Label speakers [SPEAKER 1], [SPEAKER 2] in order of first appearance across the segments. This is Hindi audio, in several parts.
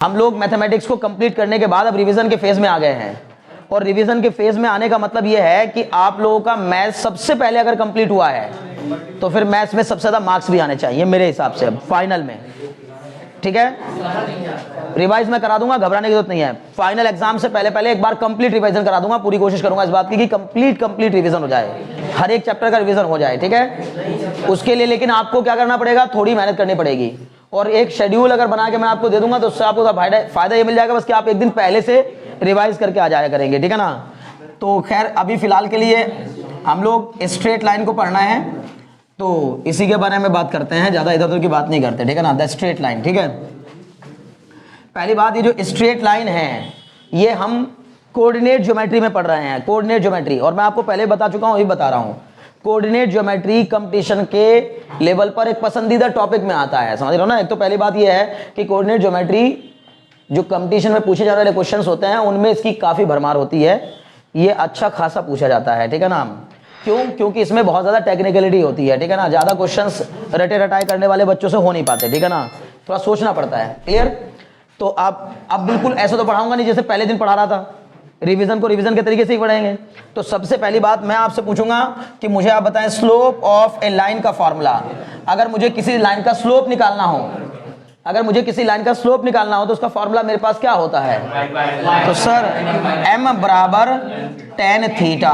[SPEAKER 1] हम लोग मैथमेटिक्स को कंप्लीट करने के बाद अब रिवीजन के फेज में आ गए हैं, और रिवीजन के फेज में आने का मतलब यह है कि आप लोगों का मैथ सबसे पहले अगर कंप्लीट हुआ है तो फिर मैथ्स में सबसे ज्यादा मार्क्स भी आने चाहिए मेरे हिसाब से अब फाइनल में। ठीक है, रिवाइज मैं करा दूंगा, घबराने की जरूरत नहीं है। फाइनल एग्जाम से पहले पहले एक बार कंप्लीट रिवीजन करा दूंगा, पूरी कोशिश करूंगा इस बात की कि कंप्लीट रिवीजन हो जाए, हर एक चैप्टर का रिवीजन हो जाए। ठीक है, उसके लिए लेकिन आपको क्या करना पड़ेगा, थोड़ी मेहनत करनी पड़ेगी, और एक शेड्यूल अगर बना के मैं आपको दे दूंगा तो उससे आपको फायदा ये मिल जाएगा बस कि आप एक दिन पहले से रिवाइज करके आ जाया करेंगे। ठीक है ना। तो खैर अभी फिलहाल के लिए हम लोग स्ट्रेट लाइन को पढ़ना है, तो इसी के बारे में बात करते हैं, ज्यादा इधर उधर की बात नहीं करते। ठीक है ना, द स्ट्रेट लाइन। ठीक है, पहली बात, ये जो स्ट्रेट लाइन है ये हम कोऑर्डिनेट ज्योमेट्री में पढ़ रहे हैं, कोऑर्डिनेट ज्योमेट्री। और मैं आपको पहले बता चुका हूं, अभी बता रहा हूं, कोऑर्डिनेट ज्योमेट्री कंपटीशन के लेवल पर एक पसंदीदा टॉपिक में आता है, समझ रहे हो ना। एक तो पहली बात ये है कि कोऑर्डिनेट ज्योमेट्री जो कंपटीशन में पूछे जाने वाले क्वेश्चंस होते हैं उनमें इसकी काफी भरमार होती है, ये अच्छा खासा पूछा जाता है। ठीक है ना, क्यों? क्योंकि इसमें बहुत ज्यादा टेक्निकलिटी होती है। ठीक है ना, ज्यादा क्वेश्चंस रटे रटाए करने वाले बच्चों से हो नहीं पाते। ठीक है ना, थोड़ा सोचना पड़ता है। क्लियर? तो आप अब बिल्कुल ऐसा तो पढ़ाऊंगा नहीं जैसे पहले दिन पढ़ा रहा था, रिवीजन को रिवीजन के तरीके से ही पढ़ाएंगे। तो सबसे पहली बात मैं आपसे पूछूंगा कि मुझे आप बताएं स्लोप ऑफ ए लाइन का फॉर्मूला। अगर मुझे किसी लाइन का स्लोप निकालना हो, अगर मुझे किसी लाइन का स्लोप निकालना हो तो उसका फॉर्मूला मेरे पास क्या होता है? तो सर m बराबर tan थीटा,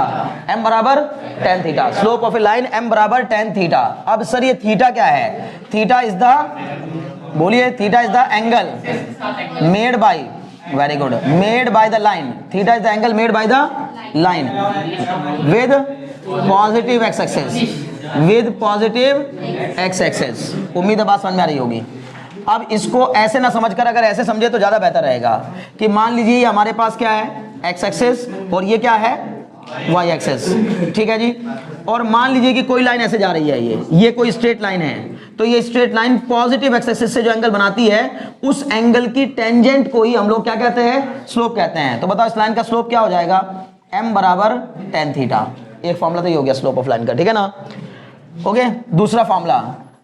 [SPEAKER 1] m बराबर tan theta, slope of a line m बराबर tan थीटा। अब सर ये थीटा क्या है? थीटा इज द, बोलिए, theta is the angle made by, very good, made by the line. Theta is the angle made by the line with positive x axis, with positive x axis. उम्मीद है बात समझ में आ रही होगी। अब इसको ऐसे ना समझकर अगर ऐसे समझे तो ज्यादा बेहतर रहेगा कि मान लीजिए ये हमारे पास क्या है, एक्स एक्सिस, और ये क्या है, वाई एक्सिस। ठीक है जी, और मान लीजिए कि कोई लाइन ऐसे जा रही है, ये कोई स्ट्रेट लाइन है, तो ये straight line positive x axis से जो एंगल बनाती है उस एंगल की टेंजेंट को ही हम लोग क्या कहते हैं, स्लोप कहते हैं। तो बताओ इस लाइन का स्लोप क्या हो जाएगा? m बराबर tan थीटा। एक फॉर्मूला तो ये हो गया स्लोप ऑफ लाइन का। ठीक है ना, ओके। दूसरा formula,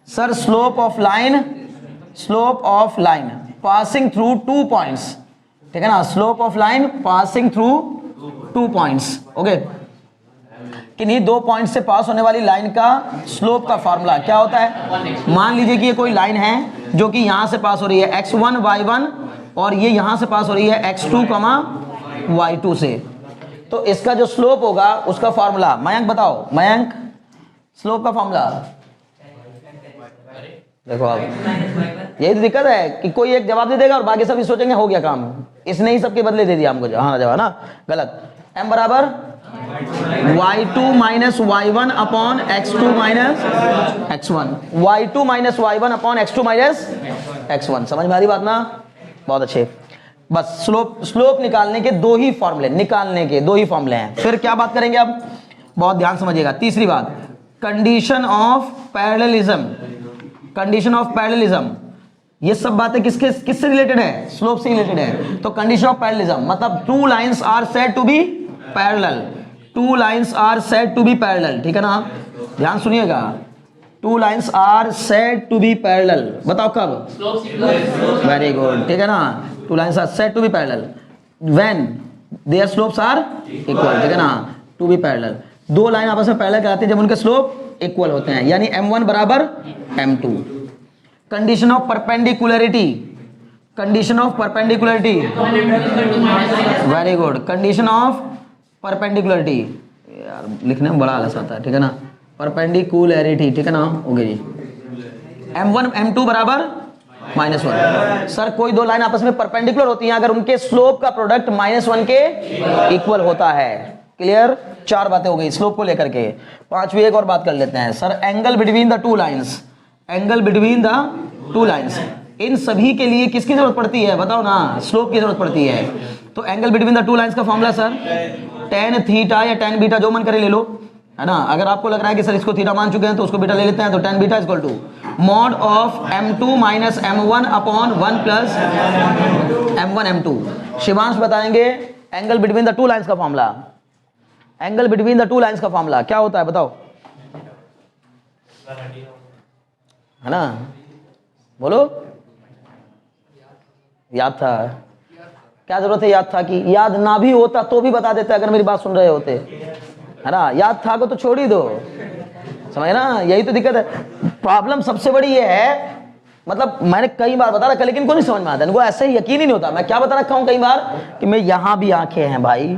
[SPEAKER 1] sir slope of line, slope of line passing through 2 points. ठीक है ना, slope of line passing through 2 points. Okay, किन्हीं 2 पॉइंट से पास होने वाली लाइन का स्लोप का फॉर्मूला क्या होता है? मान लीजिए कि ये कोई लाइन है जो कि यहां से पास हो रही है x1 y1, और ये यहां से पास हो रही है x2 y2 से। तो इसका जो स्लोप होगा उसका फॉर्मूला, मयंक बताओ, मयंक स्लोप का फॉर्मूला। देखो अब यही तो दिक्कत है कि कोई एक जवाब दे देगा और बाकी सब ही सोचेंगे हो गया काम, इसने ही सबके बदले दे दिया हमको। हाँ जवाब ना, गलत। m बराबर y2 minus y1 upon x2 minus x1, y2 minus y1 upon x2 minus x1। समझ में आ रही बात ना? बहुत अच्छे। बस स्लोप निकालने के दो ही फॉर्मूले हैं। फिर क्या बात करेंगे अब, बहुत ध्यान समझिएगा। तीसरी बात, condition of parallelism, condition of parallelism. ये सब बातें किससे रिलेटेड है? स्लोप से रिलेटेड है। तो कंडीशन ऑफ पैरेललिज्म मतलब 2 lines are said to be parallel, 2 lines are said to be parallel. ठीक है ना, ध्यान सुनिएगा, 2 lines are said to be parallel. बताओ कब? Very good. ठीक है ना, 2 lines are said to be parallel when their slopes are equal. ठीक है ना, टू बी पैरेलल, 2 लाइन आपस में पैरेलल कराती है जब उनके स्लोप इक्वल होते हैं, यानी m1 बराबर m2। Condition of perpendicularity, condition of perpendicularity, very good, condition of perpendicularity. यार लिखने में बड़ा आलस आता है। ठीक है ना, परपेंडिकुलरिटी। ठीक है ना, ओके जी। m1 m2 बराबर -1। सर कोई 2 लाइन आपस में परपेंडिकुलर होती हैं अगर उनके स्लोप का प्रोडक्ट -1 के इक्वल होता है। क्लियर? 4 बातें हो गई स्लोप को लेकर के। 5वीं एक और बात कर लेते हैं, sir angle between the 2 lines, angle between the 2 lines, इन सभी के लिए किसकी जरूरत पड़ती है? बताओ ना, स्लोप की जरूरत पड़ती है। तो एंगल बिटवीन द 2 लाइंस का फॉर्मूला सर tan थीटा या tan बीटा, जो मन करे ले लो, है ना। अगर आपको लग रहा है कि सर इसको थीटा मान चुके हैं तो उसको बीटा ले लेते हैं, तो tan beta equal to mod of m2 minus m1 upon 1 plus m1 m2। Shivansh बताएंगे एंगल बिटवीन द 2 लाइंस का formula, angle between the 2 lines का फॉर्मूला क्या होता है बताओ, है ना, बोलो। याद था, क्या जरूरत है याद था की? याद ना भी होता तो भी बता देते अगर मेरी बात सुन रहे होते, है ना। याद था को तो छोड़ ही दो, समझ ना, यही तो दिक्कत है। प्रॉब्लम सबसे बड़ी ये है, मतलब मैंने कई बार बता रखा लेकिन इनको नहीं समझ में आता, इनको ऐसे यकीन ही नहीं होता। मैं क्या बता रखा हूँ कई बार कि मैं यहाँ भी आंखें हैं भाई,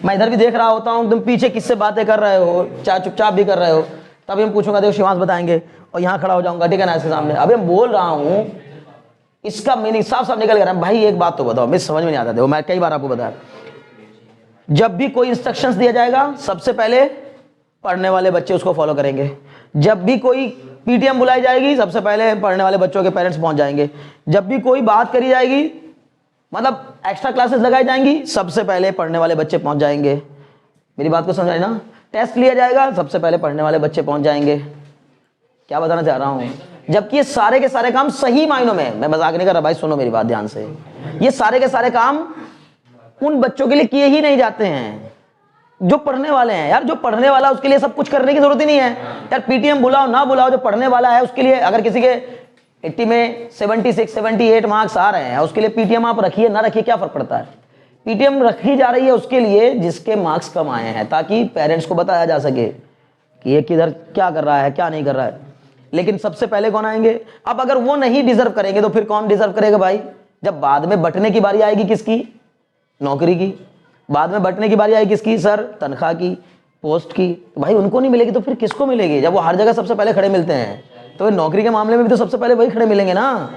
[SPEAKER 1] मैं इधर भी देख रहा होता हूँ, तुम पीछे किससे बातें कर रहे हो, चाहे चुपचाप भी कर रहे हो, तभी हम पूछूंगा, देखो शिवांश बताएंगे, और यहाँ खड़ा हो जाऊंगा, ठीक है ना, इसके सामने। अभी मैं बोल रहा हूँ, इसका मीनिंग साफ साफ निकल गया भाई। एक बात तो बताओ, मुझे समझ में नहीं आता, देखो मैं कई बार आपको बताया, जब भी कोई इंस्ट्रक्शंस दिया जाएगा सबसे पहले पढ़ने वाले बच्चे उसको फॉलो करेंगे। जब भी कोई पीटीएम बुलाई जाएगी सबसे पहले पढ़ने वाले बच्चों के पेरेंट्स पहुंच जाएंगे। जब भी कोई बात करी जाएगी, मतलब एक्स्ट्रा क्लासेस लगाई जाएंगी, सबसे पहले पढ़ने वाले बच्चे पहुंच जाएंगे। मेरी बात को समझाए ना। टेस्ट लिया जाएगा, सबसे पहले पढ़ने वाले बच्चे पहुंच जाएंगे। क्या बताना चाह रहा हूं, जबकि ये सारे के सारे काम सही मायनों में, मैं मजाक नहीं कर रहा भाई, सुनो मेरी बात ध्यान से, ये सारे के सारे काम उन बच्चों के लिए किए ही नहीं जाते हैं जो पढ़ने वाले हैं। यार जो पढ़ने वाला उसके लिए सब कुछ करने की जरूरत ही नहीं है यार, पीटीएम बुलाओ ना बुलाओ, जो पढ़ने वाला है उसके लिए, अगर किसी के 80 में 76 78 मार्क्स आ रहे हैं, उसके लिए पीटीएम आप रखिए ना रखिए क्या फर्क पड़ता है। पीटीएम रखी जा रही है उसके लिए जिसके मार्क्स कम आए हैं, ताकि पेरेंट्स को बताया जा सके कि ये किधर क्या कर रहा है क्या नहीं कर रहा है। लेकिन सबसे पहले कौन आएंगे? अब अगर वो नहीं डिजर्व करेंगे तो फिर कौन डिजर्व करेगा भाई? जब बाद में बंटने की बारी आएगी किसकी? नौकरी की। बाद में बंटने की बारी आएगी किसकी? सर तनख्वाह की, पोस्ट की। तो भाई उनको नहीं मिलेगी तो फिर किसको मिलेगी? जब वो हर जगह सबसे पहले खड़े मिलते हैं तो नौकरी के मामले में भी तो सबसे पहले वही खड़े मिलेंगे ना,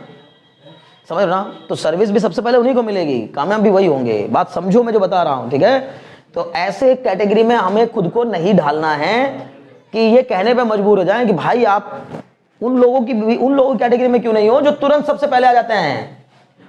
[SPEAKER 1] समझ रहा? तो सर्विस भी सबसे पहले उन्हीं को मिलेगी, कामयाब भी वही होंगे। बात समझो मैं जो बता रहा हूं, ठीक है? तो ऐसे कैटेगरी में हमें खुद को नहीं ढालना है कि ये कहने पे मजबूर हो जाएं कि भाई आप उन लोगों की कैटेगरी में क्यों नहीं हो जो तुरंत सबसे पहले आ जाते हैं।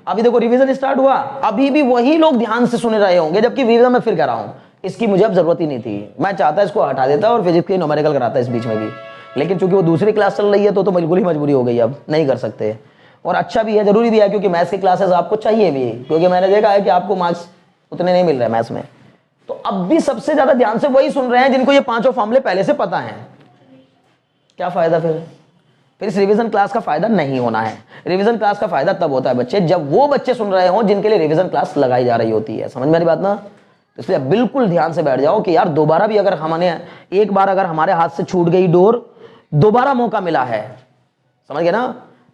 [SPEAKER 1] अभी देखो रिवीजन स्टार्ट हुआ, अभी भी वही लोग ध्यान से सुन रहे होंगे, जबकि रिवीजन में फिर कह रहा हूं इसकी मुझे अब जरूरत ही नहीं थी। मैं चाहता इसको हटा देता और फिजिक्स की न्यूमेरिकल कराता इस बीच में भी, लेकिन चूंकि वो दूसरी क्लास चल रही है तो बिल्कुल ही मजबूरी हो गई, अब नहीं कर सकते। और अच्छा भी है, जरूरी भी है, क्योंकि मैथ्स की क्लासेस आपको चाहिए भी, क्योंकि मैंने देखा है कि आपको मार्क्स उतने नहीं मिल रहे मैथ्स में। तो अब भी सबसे ज्यादा ध्यान से वही सुन रहे हैं जिनको ये पांचों फॉर्मूले पहले से पता है। क्या फायदा फिर इस रिवीजन क्लास का फायदा नहीं होना है। रिवीजन क्लास का फायदा तब होता है बच्चे, जब वो बच्चे सुन रहे हो जिनके लिए रिवीजन क्लास लगाई जा रही होती है। समझ में आ रही बात ना? इसलिए बिल्कुल ध्यान से बैठ जाओ कि यार दोबारा भी अगर हमने एक बार अगर हमारे हाथ से छूट गई डोर, दोबारा मौका मिला है, समझ गए ना?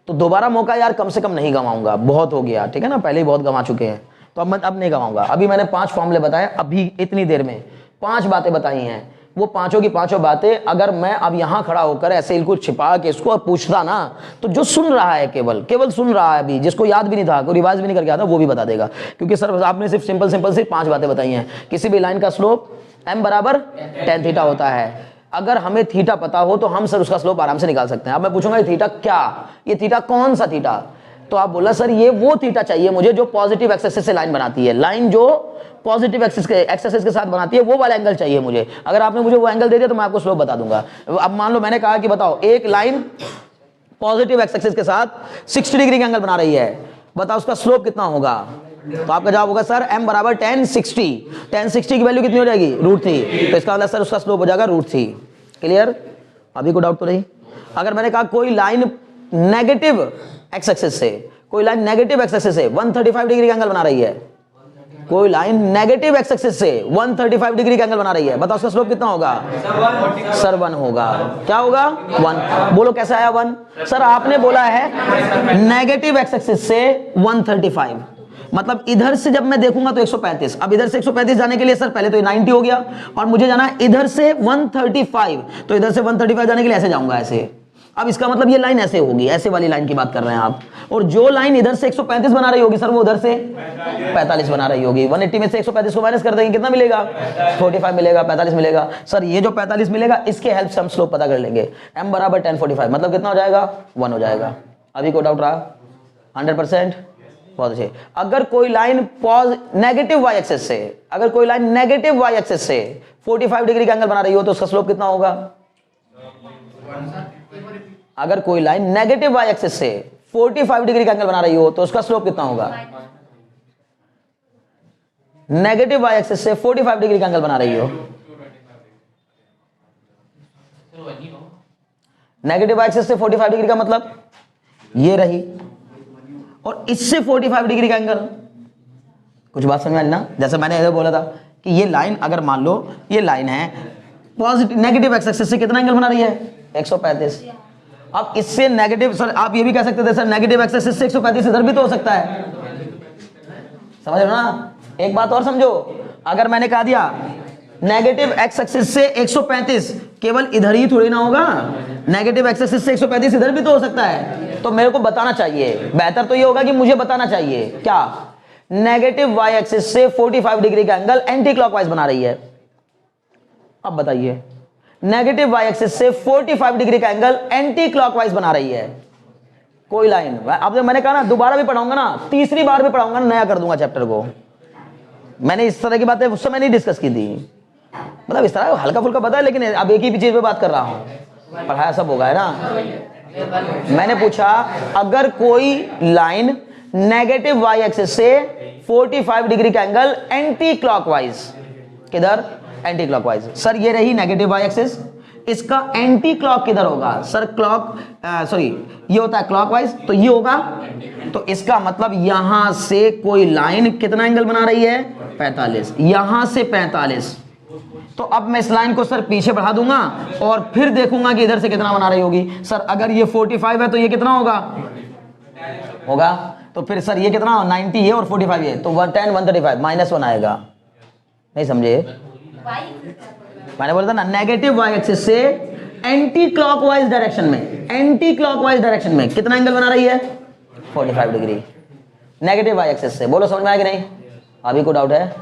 [SPEAKER 1] तो दोबारा मौका यार कम से कम नहीं गंवाऊंगा, बहुत हो गया, ठीक है ना? पहले ही बहुत गंवा चुके हैं, तो अब नहीं गंवाऊंगा। अभी मैंने 5 फॉर्मूले बताए, अभी इतनी देर में 5 बातें बताई हैं। वो पांचों की पांचों बातें अगर मैं अब यहां खड़ा होकर ऐसे इनको छिपा के इसको पूछता ना, तो जो सुन रहा है केवल सुन रहा है, अभी जिसको याद भी नहीं था, कोई रिवाइज भी नहीं करके आता, वो भी बता देगा। क्योंकि सर आपने सिर्फ सिंपल सिर्फ 5 बातें बताई हैं। किसी भी लाइन का स्लोप m बराबर tan थीटा होता है। अगर हमें थीटा पता हो तो हम सर उसका स्लोप आराम से निकाल सकते हैं। अब मैं पूछूंगा ये थीटा क्या, ये थीटा कौन सा थीटा? तो आप बोला सर ये वो थीटा चाहिए मुझे जो पॉजिटिव एक्सिस से लाइन बनाती है, लाइन जो पॉजिटिव एक्सिस के साथ बनाती है, वो वाला एंगल चाहिए मुझे। अगर आपने मुझे वो एंगल दे दिया तो मैं आपको स्लोप बता दूंगा। अब मान लो मैंने कहा कि बताओ एक लाइन पॉजिटिव एक्सिस के साथ 60 डिग्री का एंगल बना रही है, बताओ उसका स्लोप कितना होगा? तो आपका जवाब होगा सर m बराबर tan 60। tan 60 की वैल्यू कितनी हो जाएगी? √3। तो इसका मतलब सर उसका स्लोप हो जाएगा √3। क्लियर? अभी कोई डाउट तो नहीं? अगर मैंने कहा कोई लाइन नेगेटिव एक्स एक्सिस से, कोई लाइन नेगेटिव एक्स एक्सिस से 135 डिग्री का एंगल बना रही है, कोई लाइन नेगेटिव एक्स एक्सिस से 135 डिग्री का एंगल बना रही है, बताओ उसका स्लोप कितना होगा? सर 1 होगा। क्या होगा? 1। बोलो कैसे आया 1? सर आपने बोला है नेगेटिव एक्स एक्सिस से 135, मतलब इधर से जब मैं देखूंगा तो 135। अब इधर से 135 जाने के लिए सर पहले तो ये 90 हो गया, और मुझे जाना है इधर से 135, तो इधर से 135 जाने के लिए ऐसे जाऊंगा, ऐसे। अब इसका मतलब ये लाइन ऐसे होगी, ऐसे वाली लाइन की बात कर रहे हैं आप। और जो लाइन इधर से 135 बना रही होगी सर, वो उधर से 45 बना रही होगी। 180 में से 135 को माइनस कर देंगे, कितना मिलेगा? 45 मिलेगा, 45 मिलेगा। सर ये जो 45 मिलेगा इसके हेल्प से हम स्लोप पता कर लेंगे। m बराबर tan 45, मतलब कितना हो जाएगा? 1 हो जाएगा। अभी कोई डाउट रहा? 100%? बहुत अच्छे। अगर कोई लाइन नेगेटिव वाई एक्सिस से, अगर कोई लाइन नेगेटिव वाई एक्सिस से 45 डिग्री का एंगल बना रही हो तो उसका स्लोप कितना होगा? अगर कोई लाइन नेगेटिव वाई एक्सिस से 45 डिग्री का एंगल बना रही हो तो उसका स्लोप कितना होगा? नेगेटिव वाई एक्सिस से 45 डिग्री का एंगल बना रही हो, नेगेटिव वाई एक्सिस से 45 डिग्री का मतलब ये रही, और इससे 45 डिग्री का एंगल। कुछ बात समझ में आई ना? जैसे मैंने इधर बोला था कि ये लाइन, अगर मान लो ये लाइन है पॉजिटिव नेगेटिव एक्स एक्सिस से कितना एंगल बना रही है 135। अब इससे नेगेटिव, सर आप ये भी कह सकते थे सर नेगेटिव एक्स एक्सिस से 135 इधर भी तो हो सकता है, समझ रहे हो ना? एक बात और समझो, अगर मैंने कहा दिया नेगेटिव एक्स एक्सिस से 135 केवल इधर ही थोड़ी ना होगा, नेगेटिव एक्स एक्सिस से 135 इधर भी तो हो सकता है। तो मेरे को बताना चाहिए, बेहतर तो ये होगा कि मुझे बताना चाहिए क्या नेगेटिव वाई एक्सिस से 45 डिग्री का एंगल एंटी क्लॉकवाइज बना रही है। अब बताइए, नेगेटिव वाई एक्सिस से 45 डिग्री का एंगल एंटी क्लॉकवाइज बना रही है कोई लाइन। अब मैंने कहा ना दोबारा भी पढ़ाऊंगा ना, तीसरी बार भी पढ़ाऊंगा, नया कर दूंगा चैप्टर को। मैंने इस तरह की बातें उस समय नहीं डिस्कस की थी, मतलब इस तरह हल्का फुल्का पता है, लेकिन अब एक ही चीज पे बात कर रहा हूं, पढ़ाया सब होगा है ना। मैंने पूछा अगर कोई लाइन नेगेटिव वाई एक्सिस से 45 डिग्री का एंगल एंटी क्लॉकवाइज, किधर एंटी क्लॉकवाइज, सर ये रही नेगेटिव वाई एक्सिस, इसका एंटी क्लॉक किधर होगा सर, क्लॉक सॉरी ये होता है क्लॉकवाइज, तो ये होगा, तो इसका मतलब यहां से कोई लाइन कितना एंगल बना रही है 45, यहां से 45। तो अब मैं इस लाइन को सर पीछे बढ़ा दूंगा और फिर देखूंगा कि इधर से कितना बना रही होगी। सर अगर ये 45 है तो ये कितना होगा, तो फिर सर ये कितना 90 है और 45 है, तो 110 135 -1 आएगा। नहीं समझे? मैंने बोला था ना नेगेटिव वाई एक्सिस से एंटी क्लॉकवाइज डायरेक्शन में, एंटी क्लॉकवाइज डायरेक्शन में कितना एंगल बना रही है 45 डिग्री नेगेटिव वाई एक्सिस से। बोलो समझ में आया कि नहीं? अभी कोई डाउट है?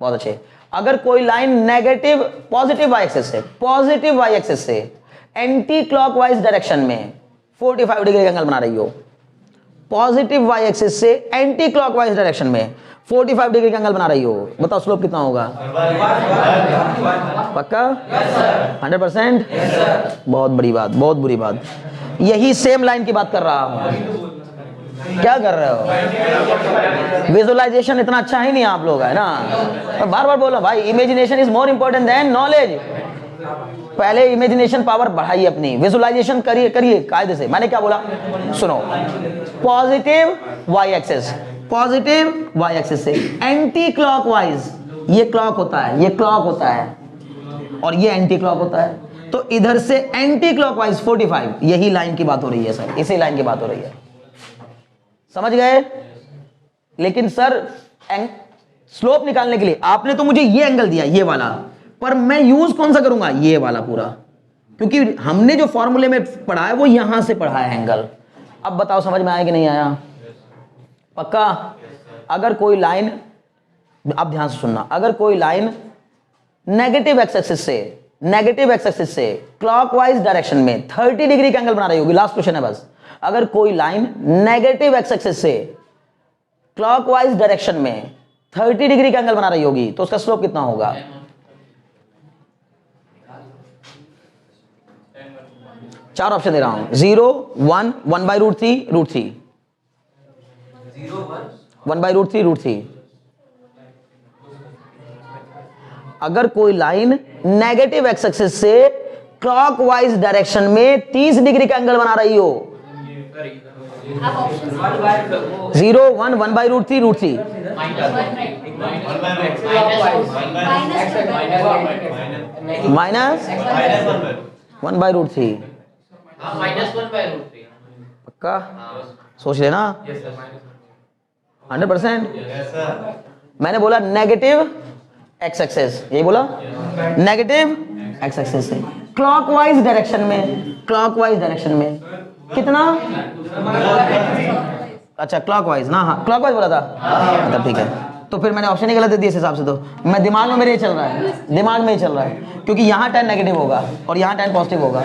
[SPEAKER 1] बहुत अच्छे। अगर कोई line negative positive y axis से, पॉजिटिव वाई एक्सिस से एंटी क्लॉकवाइज डायरेक्शन में 45 डिग्री का एंगल बना रही हो, पॉजिटिव वाई एक्सिस से एंटी क्लॉकवाइज डायरेक्शन में 45 डिग्री का एंगल बना रही हो, बताओ स्लोप कितना होगा? पक्का 100%? बहुत बड़ी बात, बहुत बुरी बात। यही सेम लाइन की बात कर रहा हूं। क्या कर रहे हो? विजुअलाइजेशन इतना अच्छा ही नहीं आप लोग है ना, बार बार बोलो भाई, imagination is more important than knowledge. पहले इमेजिनेशन पावर बढ़ाइए अपनी, विजुअलाइजेशन करिए करिए कायदे से। मैंने क्या बोला सुनो, positive y axis, positive y axis से एंटी क्लॉकवाइज, ये क्लॉक होता है, ये क्लॉक होता है और ये एंटी क्लॉक होता है, तो इधर से एंटी क्लॉकवाइज 45, यही लाइन की बात हो रही है सर, इसी लाइन की बात हो रही है, समझ गए? लेकिन सर स्लोप निकालने के लिए आपने तो मुझे ये एंगल दिया, ये वाला, पर मैं यूज कौन सा करूंगा? ये वाला पूरा, क्योंकि हमने जो फॉर्मूले में पढ़ा है वो यहां से पढ़ा है एंगल। अब बताओ समझ में आया कि नहीं आया? पक्का? अगर कोई लाइन, अब ध्यान से सुनना, अगर कोई लाइन नेगेटिव एक्स एक्सिस से, नेगेटिव एक्स एक्सिस से क्लॉकवाइज डायरेक्शन में 30 डिग्री का एंगल बना रही होगी, लास्ट क्वेश्चन है बस, अगर कोई लाइन नेगेटिव एक्स एक्सिस से क्लॉकवाइज डायरेक्शन में 30 डिग्री का एंगल बना रही होगी, तो उसका स्लोप कितना होगा? चार ऑप्शन दे रहा हूं, 0 1 1/√3 √3, 1/√3 √3। अगर कोई लाइन नेगेटिव एक्स एक्सिस से क्लॉकवाइज डायरेक्शन में 30 डिग्री का एंगल बना रही हो, 0 1 1/√3 √3, माइनस 1/√3, पक्का? सोच लेना 100%। मैंने बोला नेगेटिव एक्स एक्सिस, यही बोला नेगेटिव एक्स एक्सिस से क्लॉकवाइज डायरेक्शन में, क्लॉकवाइज डायरेक्शन में कितना? अच्छा क्लॉकवाइज ना, हाँ क्लॉकवाइज बोला था, तब ठीक है। तो फिर मैंने ऑप्शन ही गलत दे दिया इस हिसाब से, तो मैं दिमाग में मेरे ये चल रहा है, दिमाग में ही चल रहा है, क्योंकि यहाँ 10 नेगेटिव होगा और यहाँ 10 पॉजिटिव होगा,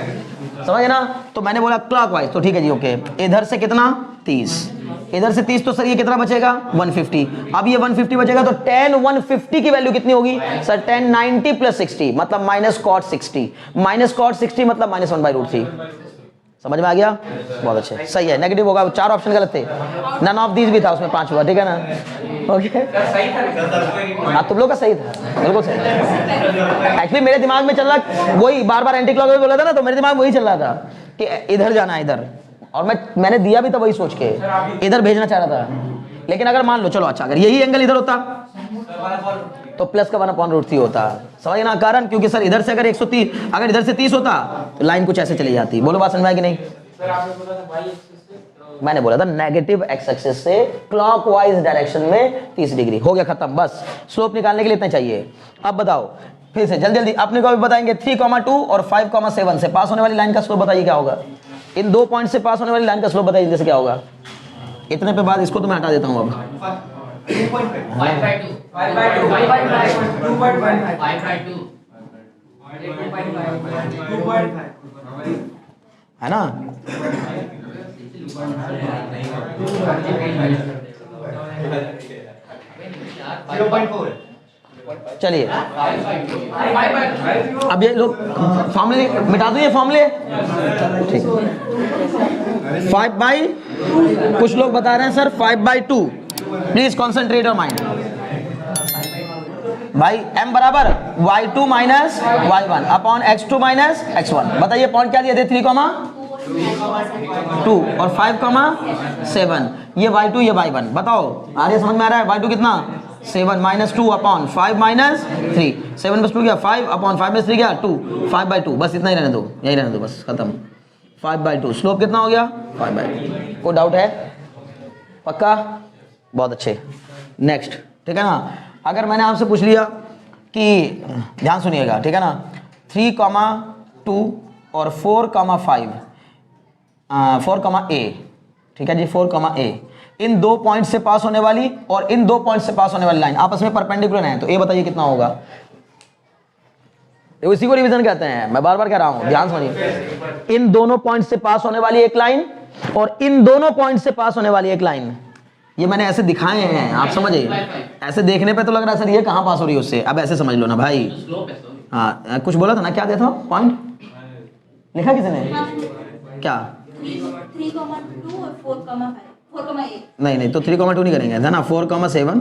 [SPEAKER 1] समझ ना? तो मैंने बोला क्लॉकवाइज, तो ठीक है जी ओके। इधर से कितना 30, इधर से 30, तो सर ये कितना बचेगा 150। अब ये 150 बचेगा तो 10 150 की वैल्यू कितनी होगी सर? 10 90 + 60 मतलब -cot 60, -cot 60 मतलब -1/√3। समझ में आ गया? बहुत अच्छे, सही है। नेगेटिव होगा, चार ऑप्शन गलत थे, नन ऑफ दीज भी था उसमें, 5 हुआ, ठीक है ना? ओके हाँ, तुम लोग का सही था, बिल्कुल सही। एक्चुअली मेरे दिमाग में चल रहा वही, बार बार एंटी क्लॉकवाइज बोला था ना, तो मेरे दिमाग में वही चल रहा था कि इधर जाना है, इधर और मैंने दिया भी था वही सोच के, इधर भेजना चाह रहा था। लेकिन अगर मान लो, चलो अच्छा, अगर यही एंगल इधर होता तो प्लस का 1/√3 होता। समझ ना कारण, क्योंकि सर इधर से अगर 130, अगर इधर से 30 होता तो लाइन कुछ ऐसे चली जाती। बोलो बात समझ में आई कि नहीं? मैंने बोला था नेगेटिव एक्स एक्सिस से क्लॉकवाइज डायरेक्शन में 30 डिग्री। हो गया खत्म, बस स्लोप निकालने के लिए इतना चाहिए। अब बताओ फिर से जल्दी जल्दी, अपने को भी बताएंगे 3,2 और 5,7 से पास होने वाली लाइन का स्लोप बताइए क्या होगा। इन 2 पॉइंट से पास होने वाली लाइन का स्लोप बताइए जैसे क्या होगा। इतने पे बाद इसको तो मैं हटा देता हूं अब। है ना? चलिए अब ये लोग फॉर्मूले मिटा दो, ये फॉर्मूले ठीक। 5/, कुछ लोग बता रहे हैं sir 5/2। Please concentrate your mind भाई। m बराबर y2 minus y1 upon x2 minus x1। बताइए पॉइंट क्या दिए थे? 3,2 और 5,7। ये y2 ये y1। बताओ आ रही है, समझ में आ रहा है? y2 कितना? 7 माइनस 2 अपॉन 5 माइनस 3। 7 प्लस 2 क्या? 5 अपॉन 5 माइनस 3 क्या? 2। 5/2 बस इतना ही रहने दो, यही रहने दो बस, खत्म। 5/2 स्लोप कितना हो गया? 5/2। कोई डाउट है? पक्का? बहुत अच्छे। नेक्स्ट, ठीक है ना? अगर मैंने आपसे पूछ लिया कि ध्यान सुनिएगा, ठीक है ना, 3,2 और 4,5 4,a, ठीक है जी, 4,a, इन 2 पॉइंट से पास होने वाली और इन 2 पॉइंट से पास होने वाली लाइन आपस में परपेंडिकुलर है, तो a बताइए कितना होगा। इसी को रिवीजन कहते हैं, मैं बार बार कह रहा हूं, ध्यान सुनिए। इन दोनों पॉइंट से पास होने वाली एक लाइन और इन दोनों पॉइंट से पास होने वाली एक लाइन, ये मैंने ऐसे दिखाए हैं, आप समझिए। ऐसे देखने पे तो लग रहा है सर ये कहां पास हो रही है उससे, अब ऐसे समझ लो ना भाई। हाँ कुछ बोला था ना, क्या देता पॉइंट लिखा किसने? क्या
[SPEAKER 2] 3,2 और 4,5
[SPEAKER 1] नहीं तो 3,2 नहीं करेंगे, है ना? 4,7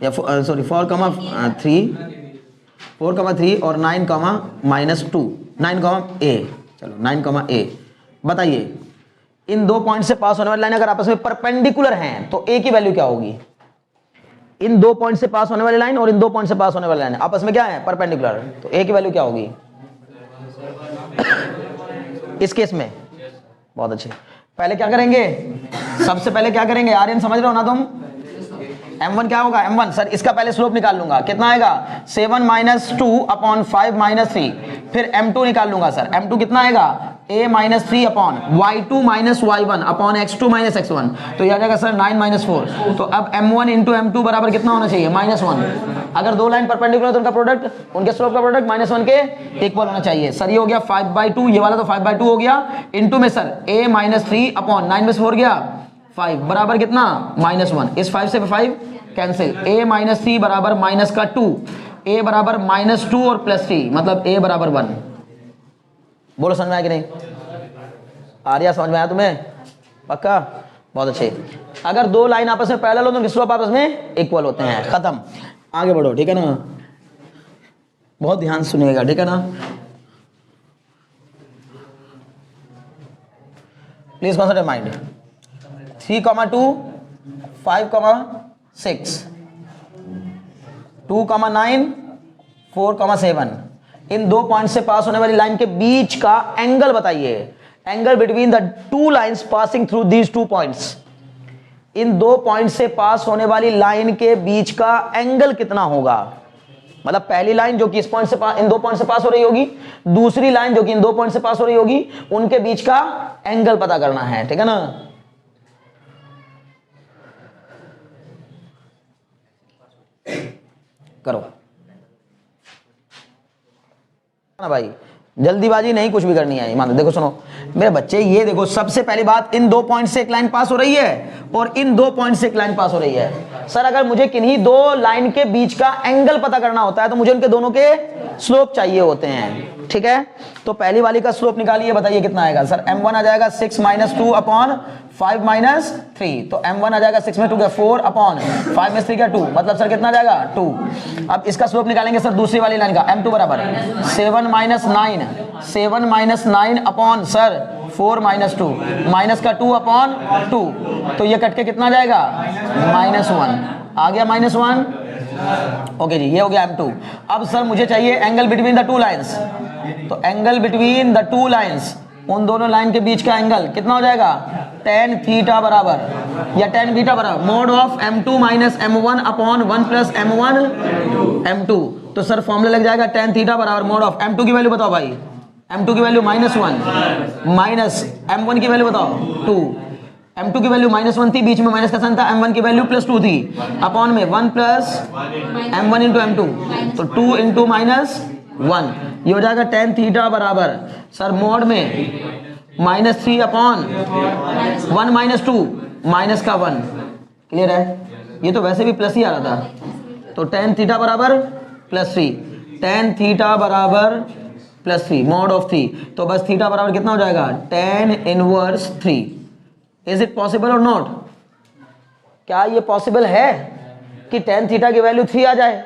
[SPEAKER 1] या सॉरी 4,3 और 9,-2 9,a, चलो 9,a। बताइए इन 2 पॉइंट से पास होने वाली लाइन अगर आपस में परपेंडिकुलर हैं तो a की वैल्यू क्या होगी? इन 2 पॉइंट से पास होने वाली लाइन और इन 2 पॉइंट से पास होने वाली लाइन आपस में क्या है? परपेंडिकुलर, तो a की वैल्यू क्या होगी इस केस में? बहुत अच्छे। पहले क्या करेंगे? सबसे पहले क्या करेंगे? आर्यन समझ रहे हो ना तुम? m1 क्या होगा? m1 सर इसका पहले स्लोप निकाल लूंगा, कितना आएगा? 7 माइनस 2 अपॉन 5 माइनस 3। फिर m2 निकाल लूंगा सर, m2 कितना आएगा? a minus 3 upon y2 minus y1 upon x2 minus x1, तो यह आ जाएगा सर 9 माइनस 4। तो अब m1 इंटू m2 बराबर कितना होना चाहिए? -1। अगर 2 लाइन परपेंडिकुलर तो उनका प्रोडक्ट, उनके स्लोप का प्रोडक्ट -1 के इक्वल होना चाहिए। सर ये हो गया 5/2, ये वाला तो 5/2 हो गया, इंटू में सर a माइनस 3 अपॉन 9 में से 4 गया 5 बराबर कितना? -1। इस 5 से 5 कैंसिल, a माइनस 3 बराबर माइनस का 2, a बराबर -2 और +3 मतलब a बराबर 1। बोलो समझ में आया कि नहीं? आ रहा समझ में आया तुम्हें? पक्का? बहुत अच्छे। अगर 2 लाइन आपस में पैरेलल हो तो स्लोप आपस में इक्वल होते हैं, खत्म। आगे बढ़ो, ठीक है ना? बहुत ध्यान सुनिएगा, ठीक है ना? Please concentrate mind. 3,2 5,6 2,9 4,7, in 2 point से पास होने वाली लाइन के बीच का एंगल बताइए। Angle between the 2 lines passing through these 2 points. In 2 point से पास होने वाली लाइन के बीच का एंगल कितना होगा? मतलब पहली लाइन जो कि इस पॉइंट से इन 2 पॉइंट से पास हो रही होगी, दूसरी लाइन जो कि इन 2 पॉइंट से पास हो रही होगी, उनके बीच का एंगल पता करना है, ठीक है ना? करो ना भाई, जल्दीबाजी नहीं कुछ भी करनी है। मान देखो, सुनो मेरे बच्चे, ये देखो सबसे पहली बात, इन 2 पॉइंट से एक लाइन पास हो रही है और इन 2 पॉइंट से एक लाइन पास हो रही है। सर अगर मुझे किन्हीं 2 लाइन के बीच का एंगल पता करना होता है तो मुझे उनके दोनों के स्लोप चाहिए होते हैं, ठीक है? तो पहली वाली का स्लोप निकालिए, बताइए कितना आएगा? सर m1 आ जाएगा 6 माइनस 2 अपॉन 5 माइनस 3, तो m1 आ जाएगा 6 में 2 क्या 4 अपॉन 5 में 3 क्या 2, मतलब सर कितना आ जाएगा 2। अब इसका स्लोप निकालेंगे सर दूसरी वाली लाइन का, m2 बराबर 7 minus 9 upon sir 4 minus 2, minus का 2 अपॉन 2, तो ये कट के कितना जाएगा -1 आ गया, -1। ओके जी, ये हो गया M2। अब सर मुझे चाहिए angle between the two lines, तो angle between the two lines, उन दोनों लाइन के बीच का एंगल कितना हो जाएगा tan थीटा बराबर या tan बीटा बराबर mode of M2 minus M1 upon 1 plus M1 M2। तो सर फॉर्मूला लग जाएगा tan थीटा बराबर मोड ऑफ M2 की वैल्यू बताओ भाई, M2 की वैल्यू -1 माइनस M1 की वैल्यू बताओ 2, M2 की वैल्यू -1 थी, बीच में माइनस का साइन था, M1 की वैल्यू +2 थी, अपॉन में 1 प्लस M1 इंटू M2, तो 2 इंटू -1, ये हो जाएगा tan थीटा बराबर सर मोड में -3 अपॉन 1 माइनस 2 माइनस का 1। क्लियर है? ये तो वैसे भी प्लस ही आ रहा था, तो tan थीटा बराबर +3, tan थीटा बराबर +3 मॉड ऑफ 3, तो बस थीटा बराबर कितना हो जाएगा tan inverse 3। Is it possible और नॉट? क्या ये पॉसिबल है कि tan थीटा की वैल्यू 3 आ जाए?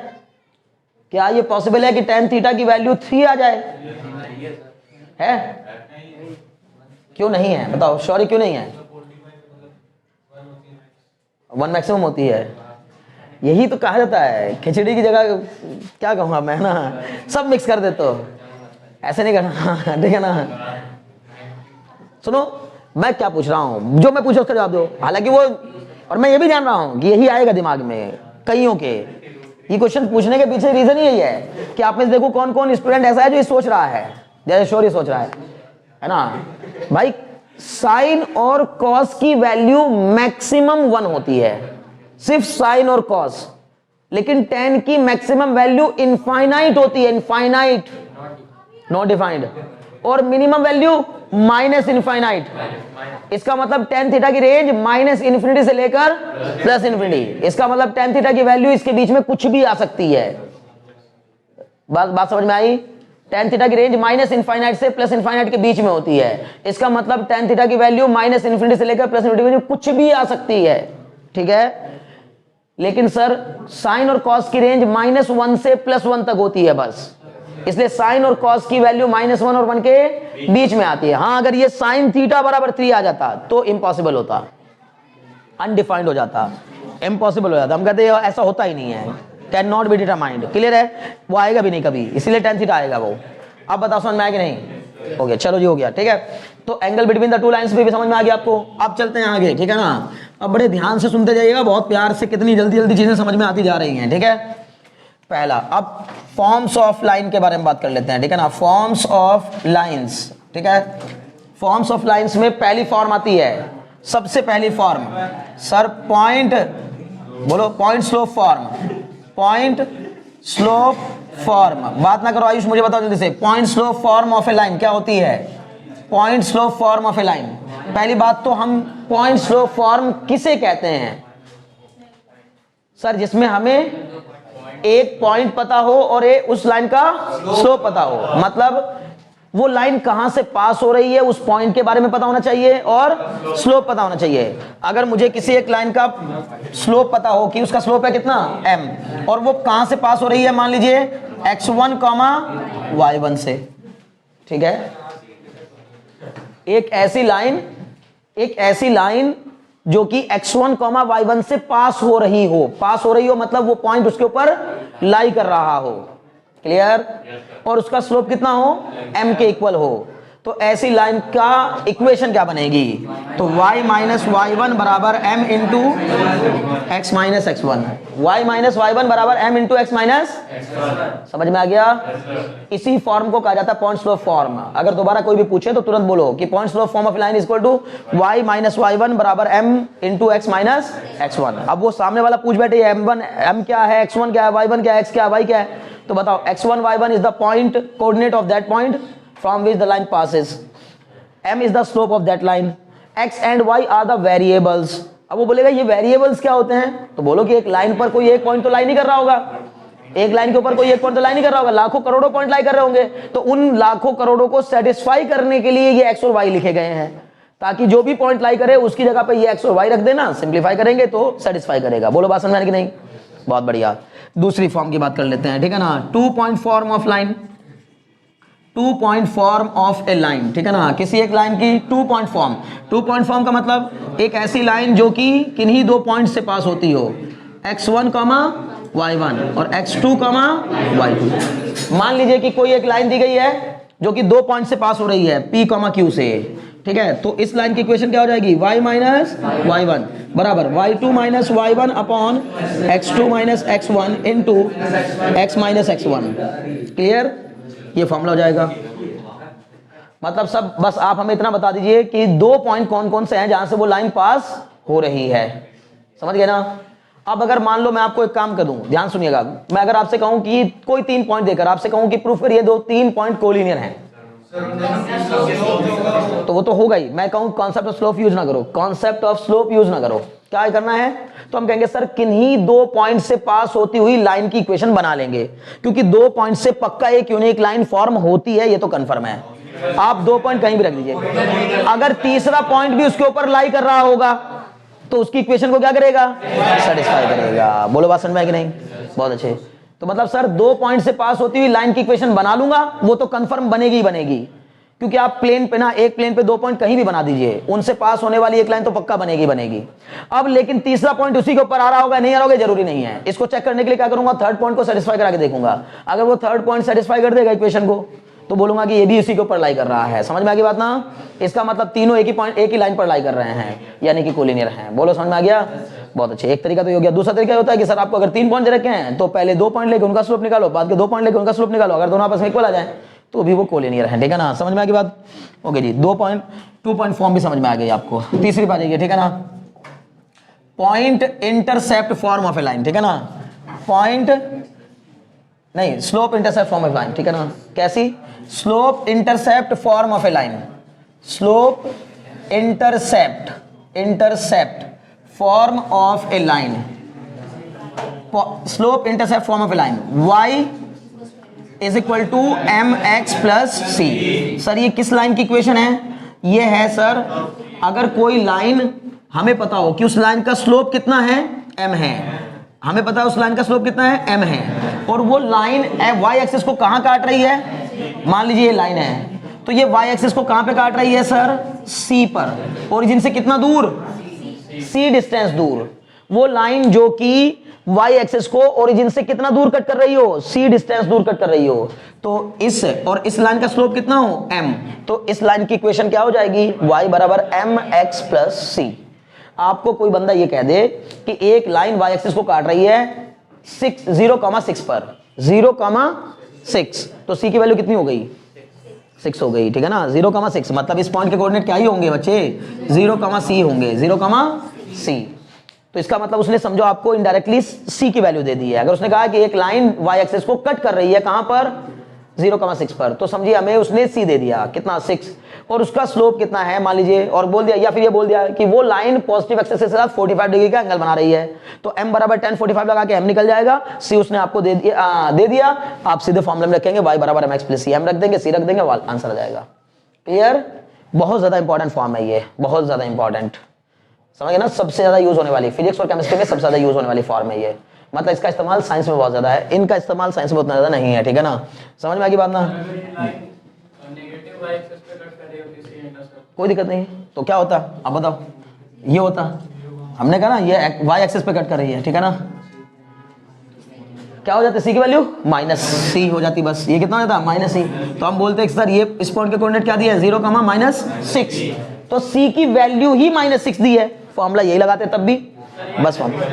[SPEAKER 1] क्या ये पॉसिबल है कि tan थीटा की वैल्यू 3 आ जाए? है? क्यों नहीं है बताओ, सॉरी क्यों नहीं है? 1 मैक्सिमम होती है, यही तो कहा जाता है। खिचड़ी की जगह क्या कहूँगा मैं ना, सब मिक्स कर देते हो, ऐसे नहीं करना ठीक है ना। सुनो मैं क्या पूछ रहा हूँ, जो मैं पूछा उसका जवाब दो। हालांकि वो, और मैं ये भी जान रहा हूँ कि यही आएगा दिमाग में कईयों के, ये क्वेश्चन पूछने के पीछे रीजन ही यही है कि आप में से देखो कौन कौन स्टूडेंट ऐसा है जो ये सोच रहा है, जैसे शौर्य सोच रहा है ना भाई, साइन और कॉस की वैल्यू मैक्सिमम 1 होती है, सिर्फ साइन और कॉस, लेकिन tan की मैक्सिमम वैल्यू इनफाइनाइट होती है, इनफाइनाइट नॉट डिफाइंड, और मिनिमम वैल्यू -इनफाइनाइट। इसका मतलब tan थीटा की रेंज -इन्फिनिटी से लेकर +इन्फिनिटी। इसका मतलब tan थीटा की वैल्यू इसके बीच में कुछ भी आ सकती है। बात समझ में आई? tan थीटा की रेंज -इनफाइनाइट से +इनफाइनाइट के बीच में होती है। इसका मतलब tan थीटा की वैल्यू -इन्फिनिटी से लेकर +इन्फिनिटी में कुछ भी आ सकती है, ठीक है। लेकिन सर साइन और कॉस की रेंज -1 से +1 तक होती है बस, इसलिए साइन और कॉस की वैल्यू -1 और 1 के बीच में आती है। हाँ, अगर ये साइन थीटा बराबर 3 आ जाता तो इम्पॉसिबल होता, अनडिफाइंड हो जाता, इम्पॉसिबल हो जाता। हम कहते हैं ऐसा होता ही नहीं है, can not be determined. Clear है? वो आएगा भी नहीं कभी, इसीलिए tan थीटा आएगा वो। अब बताओ समझ में आया कि नहीं? हो गया, चलो जी हो गया, ठीक है। तो angle between the two lines भी समझ में आ गया आपको। अब चलते हैं आगे, ठीक है ना। अब बड़े ध्यान से सुनते जाइएगा, बहुत प्यार से, कितनी जल्दी जल्दी चीजें समझ में आती जा रही हैं, ठीक है। पहला, अब फॉर्म्स ऑफ लाइन के बारे में बात कर लेते हैं, ठीक है ना। फॉर्म्स ऑफ लाइंस, ठीक है। फॉर्म्स ऑफ लाइंस में पहली फॉर्म आती है, सबसे पहली फॉर्म सर पॉइंट, बोलो point slope form, point slope form. बात ना करो आयुष, मुझे बताओ जल्दी से, point slope form of a line क्या होती है? Point slope form of a line. पहली बात तो हम पॉइंट स्लोप फॉर्म किसे कहते हैं सर? जिसमें हमें एक पॉइंट पता हो और उस लाइन का स्लोप पता हो, मतलब वो लाइन कहां से पास हो रही है उस पॉइंट के बारे में पता होना चाहिए और स्लोप पता होना चाहिए। अगर मुझे किसी एक लाइन का स्लोप पता हो कि उसका स्लोप है कितना m, और वो कहां से पास हो रही है, मान लीजिए x1, y1 से, ठीक है। एक ऐसी लाइन जो कि x1, y1 से पास हो रही हो, मतलब वो पॉइंट उसके ऊपर लाई कर रहा हो, क्लियर, और उसका स्लोप कितना हो, m के इक्वल हो। तो ऐसी लाइन का इक्वेशन क्या बनेगी? तो y माइनस y1 बराबर m into x minus x1, y minus y1 बराबर m इंटू x माइनस, समझ में आ गया? इसी फॉर्म को कहा जाता है पॉइंट स्लोप फॉर्म। अगर दोबारा कोई भी पूछे तो तुरंत बोलो कि point slope form of line is equal to y minus y1 बराबर m into x minus x1। अब वो सामने वाला पूछ बैठे m क्या है, x1 क्या है, y1 क्या है, x क्या है, y क्या है, तो बताओ x1 y1 is the point coordinate of that point from which the line passes, m is the slope of that line, x and y are the variables। अब वो बोलेगा ये वेरिएबल्स क्या होते हैं, तो बोलो कि एक लाइन पर कोई एक पॉइंट तो लाई नहीं कर रहा होगा, एक लाइन के ऊपर कोई एक पॉइंट तो लाई नहीं कर रहा होगा, लाखों करोड़ों पॉइंट लाई कर रहे होंगे। तो उन लाखों करोड़ों को सेटिस्फाई करने के लिए ये x और y लिखे गए हैं, ताकि जो भी पॉइंट लाई करे उसकी जगह पे ये x और y रख देना, सिंप्लीफाई करेंगे तो सेटिस्फाई करेगा। बोलो बात समझ में आ रही कि नहीं? बहुत बढ़िया। दूसरी फॉर्म की बात कर लेते हैं, ठीक है ना। 2 point form of line, two point form of a line, ठीक है ना, किसी एक लाइन की two point form. Two point form का मतलब एक ऐसी लाइन जो कि किन्हीं दो पॉइंट से पास होती हो, x1, y1 और x2, y2। मान लीजिए कि कोई एक लाइन दी गई है जो कि दो पॉइंट से पास हो रही है, p, q से, ठीक है। तो इस लाइन की इक्वेशन क्या हो जाएगी, y माइनस y1 बराबर y2 minus y1 upon x2 minus x1 into x minus x1। Clear, ये फॉर्मूला हो जाएगा। मतलब सब बस आप हमें इतना बता दीजिए कि दो पॉइंट कौन कौन से हैं जहां से वो लाइन पास हो रही है, समझ गए ना। अब अगर मान लो मैं आपको एक काम कर दूं, ध्यान सुनिएगा, मैं अगर आपसे कहूं कि कोई 3 पॉइंट देकर आपसे कहूं कि प्रूफ करिए 3 पॉइंट कोलिनियर हैं, तो वो तो होगा ही। मैं कहूं कॉन्सेप्ट ऑफ स्लोप यूज ना करो, कॉन्सेप्ट ऑफ स्लोप यूज ना करो, क्या करना है, तो हम कहेंगे सर किन्हीं दो पॉइंट से पास होती हुई लाइन की इक्वेशन बना लेंगे, क्योंकि दो पॉइंट से पक्का एक यूनिक लाइन फॉर्म होती है, ये तो कंफर्म है। आप दो पॉइंट कहीं भी रख दीजिए, अगर तीसरा पॉइंट भी उसके ऊपर लाई कर रहा होगा तो उसकी इक्वेशन को क्या करेगा, सेटिस्फाई करेगा। बोलो बात समझ में है कि नहीं, बहुत अच्छे। तो मतलब सर दो पॉइंट से पास होती हुई लाइन की इक्वेशन बना लूंगा, वो तो कंफर्म बनेगी ही बनेगी, क्योंकि आप प्लेन पे ना, एक प्लेन पे दो पॉइंट कहीं भी बना दीजिए, उनसे पास होने वाली एक लाइन तो पक्का बनेगी बनेगी। अब लेकिन तीसरा पॉइंट उसी के ऊपर आ रहा होगा नहीं आ रहा होगा जरूरी नहीं है, इसको चेक करने के लिए क्या करूंगा, थर्ड पॉइंट को सेटिस्फाई करा के देखूंगा। अगर वो थर्ड पॉइंट सेटिस्फाई कर देगा इक्वेशन को, तो बोलूंगा कि ये भी इसी के ऊपर लाई कर रहा है। समझ में आ गई बात ना, इसका मतलब तीनों एक ही पॉइंट एक ही लाइन पर लाई कर रहे हैं, यानी कि कोलिनियर हैं। बोलो समझ में आ गया, बहुत अच्छे। एक तरीका तो ये हो गया। दूसरा तरीका होता है कि सर आपको अगर 3 पॉइंट रखे हैं तो पहले 2 पॉइंट लेके उनका स्लोप निकालो, बाद के 2 पॉइंट लेके उनका स्लोप निकालो, अगर दोनों आपस में इक्वल आ जाए तो भी वो कोलिनियर है, ठीक है ना। समझ में आ गई बात, ओके जी। 2 पॉइंट फॉर्म भी समझ में आ गई आपको। तीसरी बात ये, ठीक है ना, point intercept form of a line, ठीक है ना, पॉइंट नहीं, slope intercept form of line, ठीक है ना। कैसी, slope intercept form of a line, slope intercept form of a line, slope intercept form of a line, y is equal to mx plus c. Sir ये किस लाइन की इक्वेशन है, ये है सर, अगर कोई लाइन हमें पता हो कि उस लाइन का स्लोप कितना है, m है, हमें पता है उस लाइन का स्लोप कितना है, m है, और वो लाइन y एक्सिस को कहां काट रही है, मान लीजिए ये लाइन है, तो ये y एक्सिस को कहां पे काट रही है सर, c पर, ओरिजिन से कितना दूर, c डिस्टेंस दूर। वो लाइन जो कि y एक्सिस को ओरिजिन से कितना दूर कट कर रही हो, c डिस्टेंस दूर कट कर रही हो, तो इस और इस लाइन का स्लोप कितना हो, m, तो इस लाइन की इक्वेशन क्या हो जाएगी, y बराबर mx प्लस c। आपको कोई बंदा ये कह दे कि एक लाइन y एक्सिस को काट रही है 0,6 पर, 0,6, तो c की वैल्यू कितनी हो गई, 6 हो गई, ठीक है ना। 0,6 मतलब इस पॉइंट के कोऑर्डिनेट क्या ही होंगे बच्चे, 0,c होंगे, 0,c। तो इसका मतलब उसने समझो आपको इनडायरेक्टली c की वैल्यू दे दी है। अगर उसने कहा कि एक लाइन y एक्सिस को कट कर रही है कहां पर, 0,6 पर, तो समझिए हमें उसने c दे दिया कितना, 6, और उसका स्लोप कितना है मान लीजिए, और बोल दिया, या फिर ये बोल दिया कि वो लाइन पॉजिटिव एक्सिस के साथ 45 डिग्री का एंगल बना रही है, तो m बराबर tan 45 लगा के m निकल जाएगा, c उसने आपको दे दिया, आप सीधे फॉर्मूले में रखेंगे y बराबर mx प्लस c, m रख देंगे, c रख देंगे, आंसर आ जाएगा। क्लियर, बहुत ज्यादा इंपॉर्टेंट फॉर्म है ये, बहुत ज्यादा इंपॉर्टेंट, समझ गए ना, सबसे ज्यादा यूज होने वाली, फिजिक्स और केमिस्ट्री में सबसे ज्यादा यूज होने वाली फॉर्म है ये। मतलब इसका इस्तेमाल साइंस में बहुत ज्यादा है, इनका इस्तेमाल साइंस में उतना ज्यादा नहीं है, ठीक है ना। समझ में आ गई बात ना, कोई दिक्कत नहीं। तो क्या होता, अब बताओ, ये होता, हमने कहा ना ये y एक्सिस पे कट कर रही है, ठीक है ना, क्या हो जाता है, c की वैल्यू -c हो जाती, बस ये कितना हो जाता है, -c। तो हम बोलते हैं सर ये इस पॉइंट के कोऑर्डिनेट क्या दिया है, 0,-6, तो c की वैल्यू ही -6 दी है, फॉर्मूला यही लगाते तब भी, बस फॉर्मूला,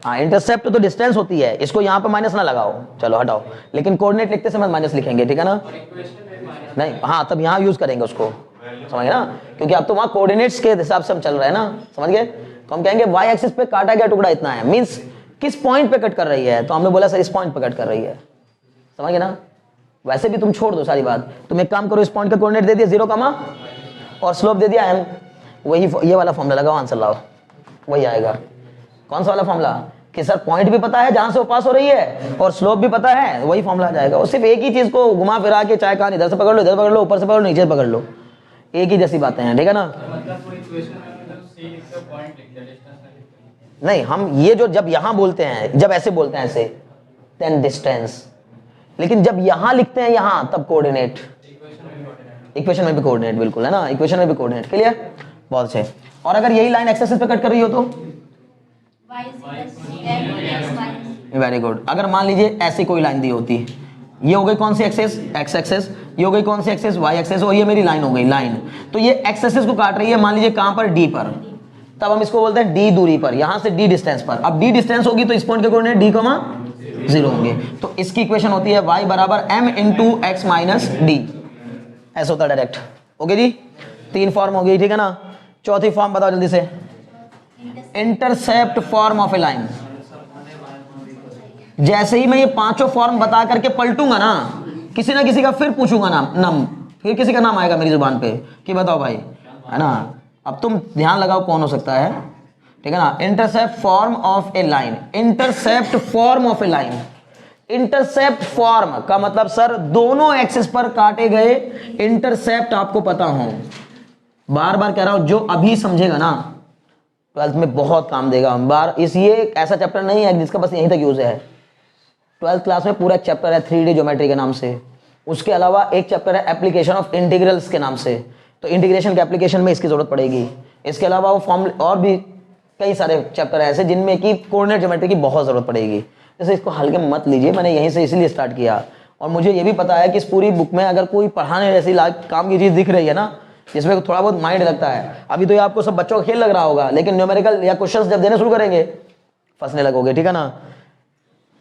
[SPEAKER 1] हाँ, इंटरसेप्ट तो डिस्टेंस होती है, इसको यहाँ पे माइनस ना लगाओ, चलो हटाओ, लेकिन कोऑर्डिनेट लिखते समय माइनस लिखेंगे, ठीक है ना, नहीं, हाँ, तब यहाँ यूज करेंगे उसको, समझ गए ना, क्योंकि अब तो वहाँ कोऑर्डिनेट्स के हिसाब से हम चल रहे हैं ना, समझ गए। तो हम कहेंगे y एक्सिस पे काटा गया टुकड़ा इतना है, मींस किस पॉइंट पे कट कर रही है, तो हमने बोला सर इस पॉइंट पे कट कर रही है, समझ गए ना। वैसे भी तुम छोड़ दो सारी बात, तुम एक काम करो, इस पॉइंट का कोऑर्डिनेट दे दिया 0, और स्लोप दे दिया m, वही ये वाला फॉर्मूला लगाओ, आंसर लाओ, वही आएगा। कौन सा वाला फॉर्मूला, कि सर पॉइंट भी पता है जहां से वो पास हो रही है और स्लोप भी पता है, वही फॉर्मूला आ जाएगा। और सिर्फ एक ही चीज को घुमा फिरा के, चाहे कहां इधर से पकड़ लो, इधर पकड़ लो, ऊपर से पकड़ लो, नीचे पकड़ लो, एक ही जैसी बातें हैं, ठीक है ना। नहीं, हम ये जो जब यहां बोलते हैं, जब ऐसे बोलते हैं ऐसे, देन डिस्टेंस, लेकिन जब यहां लिखते हैं यहां तब कोऑर्डिनेट, इक्वेशन में भी कोऑर्डिनेट, बिल्कुल है ना, इक्वेशन में भी कोऑर्डिनेट। क्लियर, बहुत अच्छे। और अगर यही लाइन एक्स एक्सिस पे कट कर रही हो तो
[SPEAKER 2] y is equals to m x minus
[SPEAKER 1] very good. अगर मान लीजिए ऐसी कोई लाइन दी होती, ये हो गई कौन सी एक्सेस, एक्स एक्सेस, ये हो गई कौन सी एक्सेस, वाई एक्सेस, और ये मेरी लाइन हो गई लाइन, तो ये एक्स एक्सेस को काट रही है मान लीजिए कहां पर, डी पर, तब हम इसको बोलते हैं डी दूरी पर, यहां से डी डिस्टेंस पर। अब डी डिस्टेंस होगी तो इस पॉइंट के कोऑर्डिनेट डी कमा 0 होंगे, तो इसकी इक्वेशन होती है y बराबर m into x minus D, ऐसा होता है डायरेक्ट। ओके जी, 3 फॉर्म हो गई, ठीक है ना। चौथी फॉर्म बताओ जल्दी से, intercept form of a line. जैसे ही मैं ये पांचों फॉर्म बता करके पलटूंगा ना, किसी ना किसी का फिर पूछूंगा नाम, फिर किसी का नाम आएगा मेरी जुबान पे कि बताओ भाई, है ना। अब तुम ध्यान लगाओ कौन हो सकता है, ठीक है ना। Intercept form of a line, intercept form of a line. Intercept form का मतलब सर दोनों एक्सिस पर काटे गए इंटरसेप्ट आपको पता हो। बार बार कह रहा हूं, जो अभी समझेगा ना 12th में बहुत काम देगा। बार इस ये ऐसा चैप्टर नहीं है जिसका बस यहीं तक यूज है। 12th क्लास में पूरा चैप्टर है 3D ज्योमेट्री के नाम से, उसके अलावा एक चैप्टर है एप्लीकेशन ऑफ इंटीग्रल्स के नाम से, तो इंटीग्रेशन के एप्लीकेशन में इसकी जरूरत पड़ेगी। इसके अलावा वो फॉर्म और भी कई सारे चैप्टर ऐसे जिनमें कि कोऑर्डिनेट ज्योमेट्री की बहुत जरूरत पड़ेगी। जैसे इसको हल्के मत लीजिए, मैंने यहीं से इसीलिए स्टार्ट किया। और मुझे ये भी पता है कि इस पूरी बुक में अगर कोई पढ़ाने जैसी काम की चीज दिख रही है ना, जिसमें थोड़ा बहुत माइंड लगता है, अभी तो ये आपको सब बच्चों का खेल लग रहा होगा, लेकिन न्यूमेरिकल या क्वेश्चंस जब देने शुरू करेंगे फंसने लगोगे, ठीक है ना।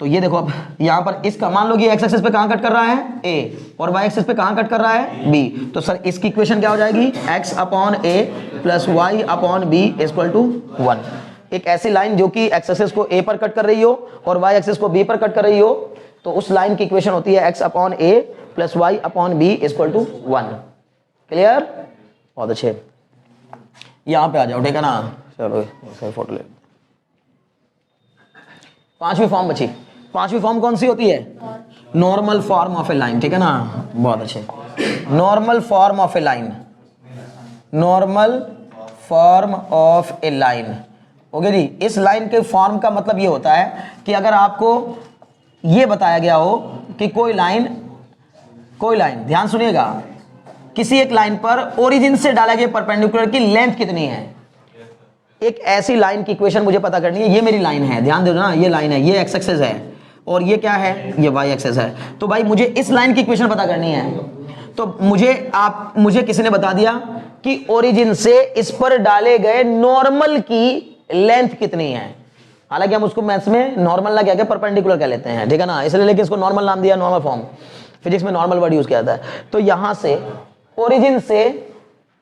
[SPEAKER 1] तो ये देखो, अब यहाँ पर इसका मान लो कि एक्स एक्सिस पे कहाँ कट कर रहा है, ए, और वाई एक्सिस पे कहाँ कट कर रहा है, बी। तो सर इसकी इक्वेशन क्या हो जाएगी, x upon a plus y upon b equal to 1। एक ऐसी लाइन जो कि एक्स एक्सिस को ए पर कट कर रही हो और वाई एक्सिस को बी पर कट कर रही हो, तो उस लाइन की इक्वेशन होती है x upon a plus y upon b equal to 1। Clear, बहुत अच्छे। यहां पे आ जाओ, ठीक है ना। चलो फोटो ले। पांचवी फॉर्म बची। पांचवी फॉर्म कौन सी होती है, normal form of a line, ठीक है ना। बहुत अच्छे, normal form of a line, normal form of a line. Okay जी, इस लाइन के फॉर्म का मतलब ये होता है कि अगर आपको ये बताया गया हो कि कोई लाइन, ध्यान सुनिएगा, किसी एक लाइन पर ओरिजिन से डाला गया परपेंडिकुलर की लेंथ कितनी है, एक ऐसी लाइन की इक्वेशन मुझे पता करनी है। ये मेरी लाइन है, ध्यान दो ना, ये लाइन है, ये एक्स एक्सिस है और ये क्या है, ये वाई एक्सिस है। तो भाई मुझे इस लाइन की इक्वेशन पता करनी है, तो मुझे किसी ने बता दिया कि ओरिजिन से इस पर डाले गए नॉर्मल की लेंथ कितनी है। हालांकि हम उसको मैथ्स में नॉर्मल ना क्या परपेंडिकुलर कह लेते हैं, ठीक है ना, इसलिए लेकिन इसको नॉर्मल नाम दिया, नॉर्मल फॉर्म। फिजिक्स में नॉर्मल वर्ड यूज किया जाता है। तो यहां से ओरिजिन से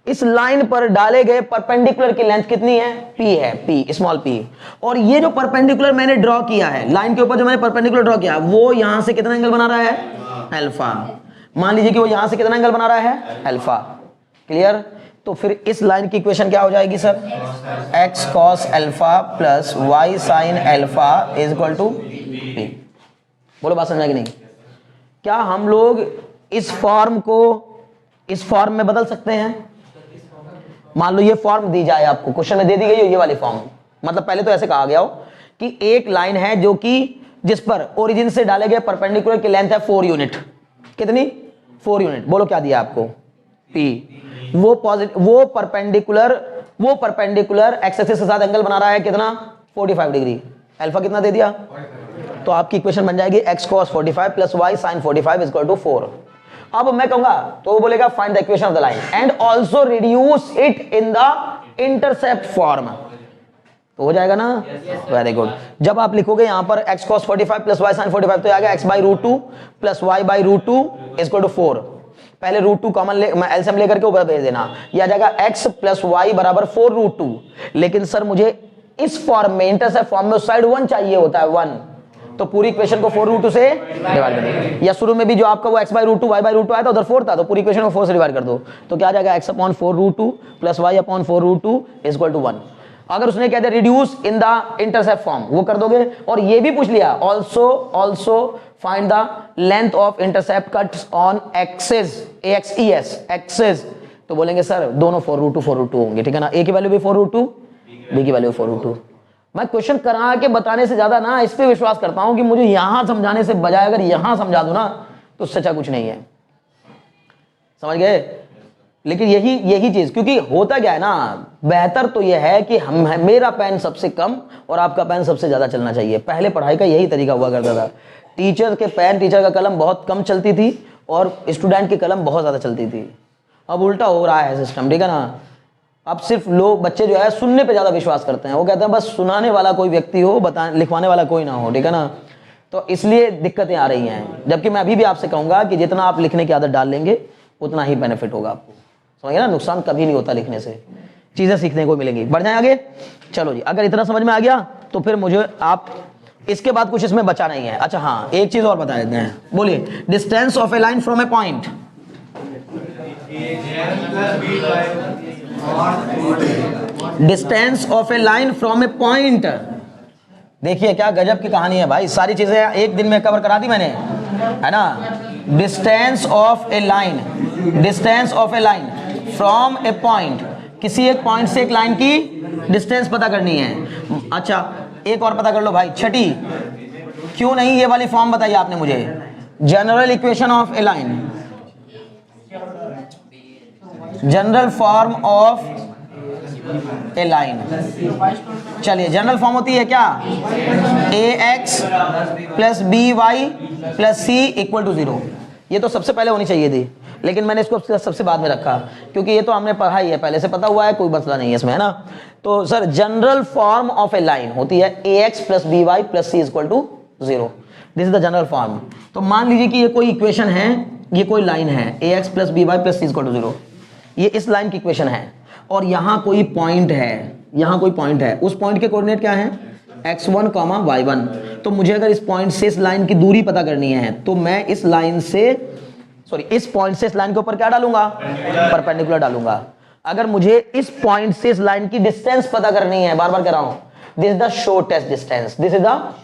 [SPEAKER 1] इस लाइन पर डाले गए परपेंडिकुलर की लेंथ कितनी है, पी है, पी, स्मॉल पी। और ये जो परपेंडिकुलर मैंने ड्रॉ किया है, लाइन के ऊपर जो मैंने परपेंडिकुलर ड्रॉ किया, वो यहां से कितना एंगल बना रहा है, अल्फा। मान लीजिए कि वो यहां से कितना एंगल बना रहा है, अल्फा। क्लियर, तो फिर इस लाइन की इक्वेशन क्या हो जाएगी sir, x cos alpha plus y sin alpha is equal to p। बोलो बात समझ में कि नहीं। क्या हम लोग इस फॉर्म को इस फॉर्म में बदल सकते हैं। मान लो ये फॉर्म दी जाए आपको, क्वेश्चन में दे दी गई हो ये वाली फॉर्म, मतलब पहले तो ऐसे कहा गया हो कि एक लाइन है जो कि जिस पर ओरिजिन से डाले गए परपेंडिकुलर की लेंथ है 4 यूनिट। कितनी, 4 यूनिट। बोलो क्या दिया आपको, p। वो परपेंडिकुलर एक्स एक्सिस के साथ एंगल बना रहा है कितना, 45 डिग्री। अल्फा कितना दे दिया, तो आपकी इक्वेशन बन जाएगी x cos 45 plus y sin 45 is equal to 4। अब मैं कहूंगा तो वो बोलेगा find the equation of the line and also reduce it in the intercept form, तो हो जाएगा ना। Very good. जब आप लिखोगे यहां पर x cos 45 plus y sin 45, तो आएगा x by root 2 plus y by root 2 is equal to 4। पहले रूट 2 कॉमन एलसीएम लेकर के ऊपर भेज देना, यह आ जाएगा x प्लस y बराबर 4 रूट 2। लेकिन सर मुझे इस फॉर्म में, इंटरसेप्ट फॉर्म में साइड 1 चाहिए होता है, 1, तो पूरी इक्वेशन को 4 रूट 2 से डिवाइड कर दो। या शुरू में भी जो आपका वो x by root 2 y by root 2 आया था, उधर 4 था, तो पूरी इक्वेशन को 4 से डिवाइड कर दो, तो क्या आ जाएगा x upon 4 root 2 plus y upon 4 root 2 is equal to 1। अगर उसने कह दिया reduce in the intercept form, वो कर दोगे। और ये भी पूछ लिया also find the length of intercept cuts on axis axis, तो बोलेंगे सर दोनों 4 रूट 2 होंगे, ठीक है ना। a की वैल्यू भी 4 रूट 2, b की वैल्यू 4 रूट 2। मैं क्वेश्चन करा के बताने से ज्यादा ना इस पे विश्वास करता हूं कि मुझे यहां समझाने से बजाय अगर यहां समझा दूं ना तो उससे अच्छा कुछ नहीं है, समझ गए। लेकिन यही चीज, क्योंकि होता क्या है ना, बेहतर तो यह है कि मेरा पेन सबसे कम और आपका पेन सबसे ज्यादा चलना चाहिए। पहले पढ़ाई का यही तरीका हुआ करता था, टीचर के पेन, टीचर का कलम बहुत कम चलती थी और स्टूडेंट की कलम बहुत ज्यादा चलती थी। अब उल्टा हो रहा है सिस्टम, ठीक है ना। अब सिर्फ लोग, बच्चे जो है सुनने पे ज्यादा विश्वास करते हैं, वो कहते हैं बस सुनाने वाला कोई व्यक्ति हो, लिखवाने वाला कोई ना हो, ठीक है ना। तो इसलिए दिक्कतें आ रही हैं। जबकि मैं अभी भी आपसे कहूंगा कि जितना आप लिखने की आदत डाल लेंगे उतना ही बेनिफिट होगा आपको, समझिए ना। नुकसान कभी नहीं होता लिखने से, चीजें सीखने को मिलेंगी। बढ़ जाए आगे, चलो जी। अगर इतना समझ में आ गया तो फिर मुझे आप, इसके बाद कुछ इसमें बचा नहीं है। अच्छा हाँ, एक चीज और बता देते हैं, बोलिए। Distance of a line from a point, distance of a line from a point. देखिए क्या गजब की कहानी है भाई, सारी चीजें एक दिन में कवर करा दी मैंने, है ना। Distance of a line, distance of a line from a point, किसी एक पॉइंट से एक लाइन की डिस्टेंस पता करनी है। अच्छा एक और पता कर लो भाई, छठी, क्यों नहीं ये वाली फॉर्म बताइए आपने मुझे, general equation of a line, general form of a line. चलिए जनरल फॉर्म होती है क्या, a x plus b y plus c equal to 0। ये तो सबसे पहले होनी चाहिए थी, लेकिन मैंने इसको सबसे बाद में रखा क्योंकि ये तो हमने पढ़ा ही है, पहले से पता हुआ है, कोई मसला नहीं है इसमें, है ना। तो sir general form of a line होती है a x plus b y plus c equal to 0। This is the general form. तो मान लीजिए कि ये कोई इक्वेशन है, ये कोई लाइन है, a x plus b y plus c equal to 0, ये इस लाइन की इक्वेशन है। और यहाँ कोई पॉइंट है, यहाँ कोई पॉइंट है, उस पॉइंट के कोऑर्डिनेट क्या है, x1, y1। तो मुझे अगर इस पॉइंट से इस लाइन की दूरी पता करनी है तो मैं इस लाइन से, सॉरी इस पॉइंट से इस लाइन के ऊपर क्या डालूंगा, परपेंडिकुलर डालूंगा। अगर मुझे इस पॉइंट से इस लाइन की डिस्टेंस पता करनी है, बार बार कह रहा हूं, this is the shortest distance, this is the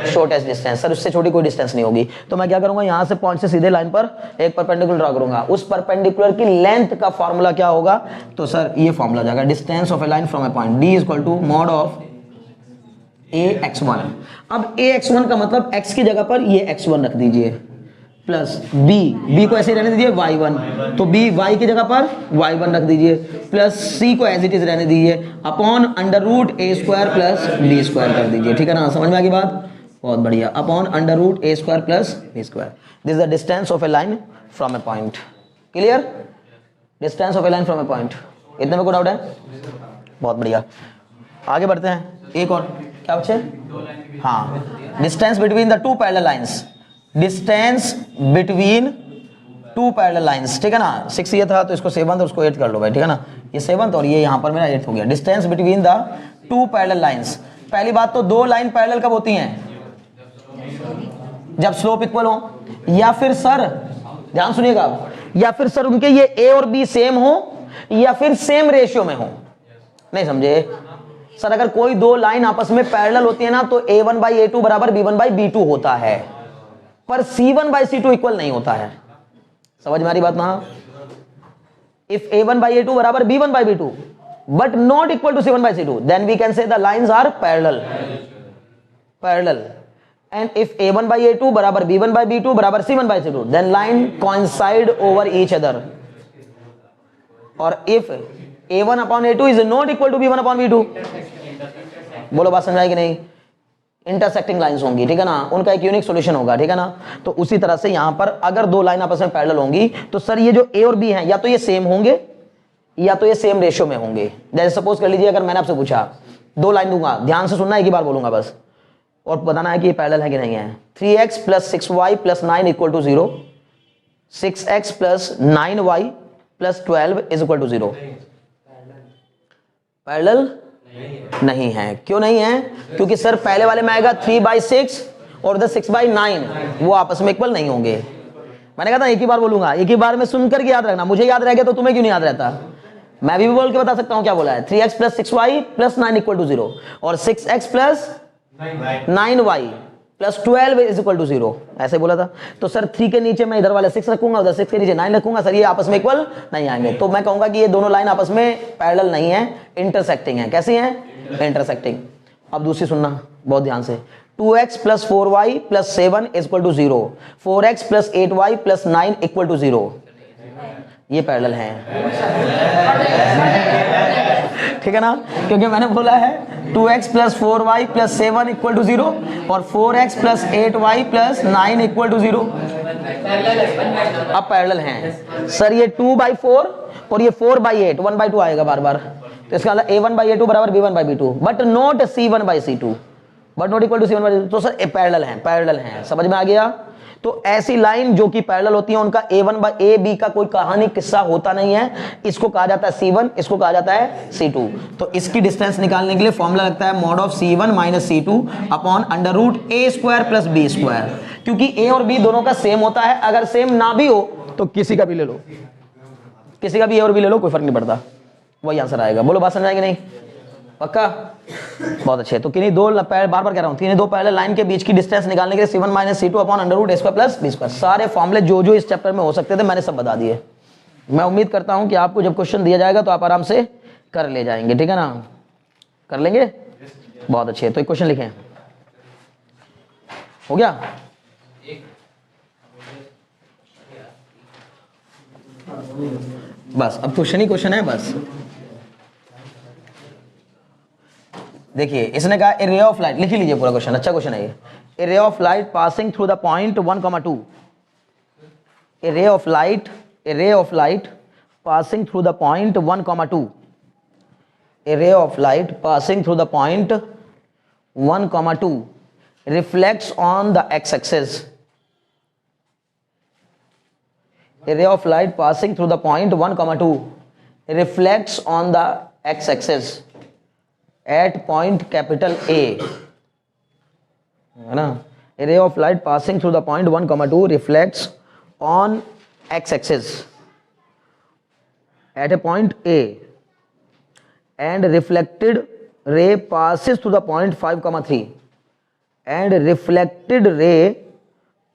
[SPEAKER 1] shortest distance. Sir उससे छोटी कोई डिस्टेंस नहीं होगी, तो मैं क्या करूंगा, यहां से पॉइंट से सीधे लाइन पर एक परपेंडिकुलर ड्रा करूंगा। उस परपेंडिकुलर की लेंथ का फार्मूला क्या होगा, तो सर ये फार्मूला जाएगा, distance of a line from a point, d equal to mod of a x1। अब ए x1 का मतलब x की जगह पर ये x1 रख दीजिए, प्लस b को ऐसे रहने दीजिए y1, तो b y की जगह पर y1 रख दीजिए, प्लस c को एज इट इज रहने दीजिए, upon under root a square plus b square कर दीजिए। ठीक है ना, समझ में आ गई बात, बहुत बढ़िया। Upon under root a square plus b square, this is the distance of a line from a point. Clear, distance of a line from a point, इतने में कोई डाउट है, बहुत बढ़िया। आगे बढ़ते हैं, एक और क्या बच्चे, हाँ, distance between the to parallel lines, distance between two parallel lines. ठीक है ना, 6 ये था तो इसको 7 और उसको 8 कर लो भाई, ठीक है ना, ये 7 और ये यहाँ पर मेरा 8 हो गया। Distance between the to parallel lines, पहली बात तो दो लाइन पैरेलल कब होती हैं, जब स्लोप इक्वल हो, या फिर सर ध्यान सुनिएगा, या फिर सर उनके ये ए और बी सेम हो, या फिर सेम रेशियो में हो। नहीं समझे सर, अगर कोई दो लाइन आपस में पैरेलल होती है ना तो a1/a2 बराबर b1/b2 होता है, पर c1/c2 इक्वल नहीं होता है। समझ में आ रही बात ना, इफ a1/a2 बराबर b1/b2 but not equal to c1/c2 then we can say the lines are parallel, parallel. And if a1/a2 बराबर b1/b2 बराबर c1/c2 then line coincide over each other. और if a1/a2 is not equal to b1/b2, बोलो बात समझ आई कि नहीं, इंटरसेक्टिंग लाइंस होंगी, ठीक है ना, उनका एक यूनिक सॉल्यूशन होगा। ठीक है ना, तो उसी तरह से यहां पर अगर दो लाइन आपस में पैरेलल होंगी तो सर ये जो a और b हैं या तो ये सेम होंगे या तो ये सेम रेशियो में होंगे। जैसे सपोज कर लीजिए अगर मैंने आपसे पूछा, दो लाइन दूंगा, ध्यान से सुनना, एक ही बार बोलूंगा बस, और बताना है कि ये पैरेलल है कि नहीं है। 3x plus 6y plus 9 equal to 0, 6x plus 9y plus 12 is equal to 0। Parallel नहीं है। क्यों नहीं है, क्योंकि सर पहले वाले में आएगा 3/6 और इधर 6/9, वो आपस में इक्वल नहीं होंगे। मैंने कहा था एक ही बार बोलूंगा, एक ही बार में सुनकर के याद रखना, मुझे याद रह गया तो तुम्हें क्यों नहीं याद रहता। मैं भी बोल के बता सकता हूं क्या बोला है, 3x plus 6y plus 9 equal to 0 और 6x plus 9y plus 12 is equal to 0, ऐसे बोला था। तो सर 3 के नीचे मैं इधर वाले 6 रखूंगा, उधर 6 के नीचे 9 रखूंगा, सर ये आपस में इक्वल नहीं आएंगे। तो मैं कहूंगा कि ये दोनों लाइन आपस में पैरेलल नहीं है, इंटरसेक्टिंग है। कैसी है, इंटरसेक्टिंग। अब दूसरी सुनना बहुत ध्यान से, 2x plus 4y plus 7 equal to 0, 4x plus 8y plus 9 equal to 0। ये पैरेलल हैं, ठीक है ना, क्योंकि मैंने बोला है 2x plus 4y plus 7 equal to 0 और 4x plus 8y plus 9 equal to 0। अब पैरेलल हैं सर, ये 2/4 और ये 4/8, 1/2 आएगा बार बार, तो इसका मतलब a1/a2 बराबर b1/b2 but not c1/c2, but not equal to c1/c2। तो सर पैरेलल हैं, पैरेलल हैं, समझ में आ गया। तो ऐसी लाइन जो कि पैरेलल होती है उनका a1/ab का कोई कहानी किस्सा होता नहीं है, इसको कहा जाता है c1, इसको कहा जाता है c2। तो इसकी डिस्टेंस निकालने के लिए फॉर्मूला लगता है mod of c1 minus c2 upon under root a square plus b square, क्योंकि a और b दोनों का सेम होता है। अगर सेम ना भी हो तो किसी का भी ले लो, किसी का भी a और b ले लो, कोई फर्क नहीं पड़ता, वही आंसर आएगा। बोलो बात समझ आएगी नहीं, पक्का, बहुत अच्छे। तो किन्हीं दो बार बार कह रहा हूं, किन्हीं दो पैरेलल लाइन के बीच की डिस्टेंस निकालने के लिए c1 minus c2 upon under root a square plus b square, सारे फॉर्मूले जो जो इस चैप्टर में हो सकते थे मैंने सब बता दिए। मैं उम्मीद करता हूं कि आपको जब क्वेश्चन दिया जाएगा तो आप आराम से कर ले जाएंगे, ठीक है ना, कर लेंगे, बहुत अच्छे। तो एक क्वेश्चन लिखें, हो गया, बस अब क्वेश्चन ही क्वेश्चन है बस। देखिए इसने कहा ए रे ऑफ लाइट, लिख लीजिए पूरा क्वेश्चन, अच्छा क्वेश्चन है ये। A ray of light passing through the point 1,2, a ray of light passing through the point 1,2, a ray of light passing through the point 1,2 reflects on the x axis, a ray of light passing through the point 1,2 reflects on the x-axis at point capital A, है ना। a ray of light passing through the point 1,2 reflects on x-axis at a point A and reflected ray passes through the point 5,3 and reflected ray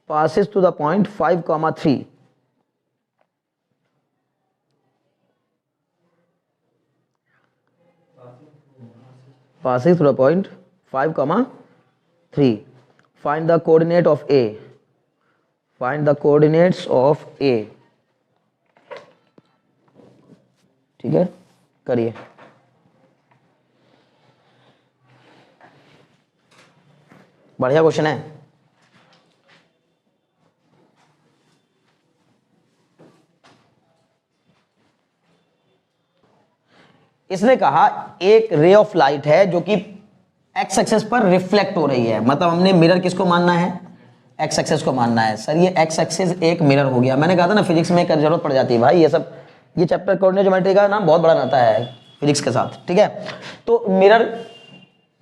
[SPEAKER 1] passes through the point 5,3 passing through the point 5,3. Find the coordinate of A. Find the coordinates of A. ठीक है, करिए। बढ़िया क्वेश्चन है। इसने कहा एक रे ऑफ लाइट है जो कि एक्स एक्सिस पर रिफ्लेक्ट हो रही है, मतलब हमने मिरर किसको मानना है, एक्स एक्सिस को मानना है। सर ये एक्स एक्सिस एक मिरर हो गया, मैंने कहा था ना फिजिक्स में एक जरूरत पड़ जाती है भाई, ये सब ये चैप्टर कोऑर्डिनेट ज्योमेट्री का नाम बहुत बड़ा रहता है फिजिक्स के साथ, ठीक है। तो मिरर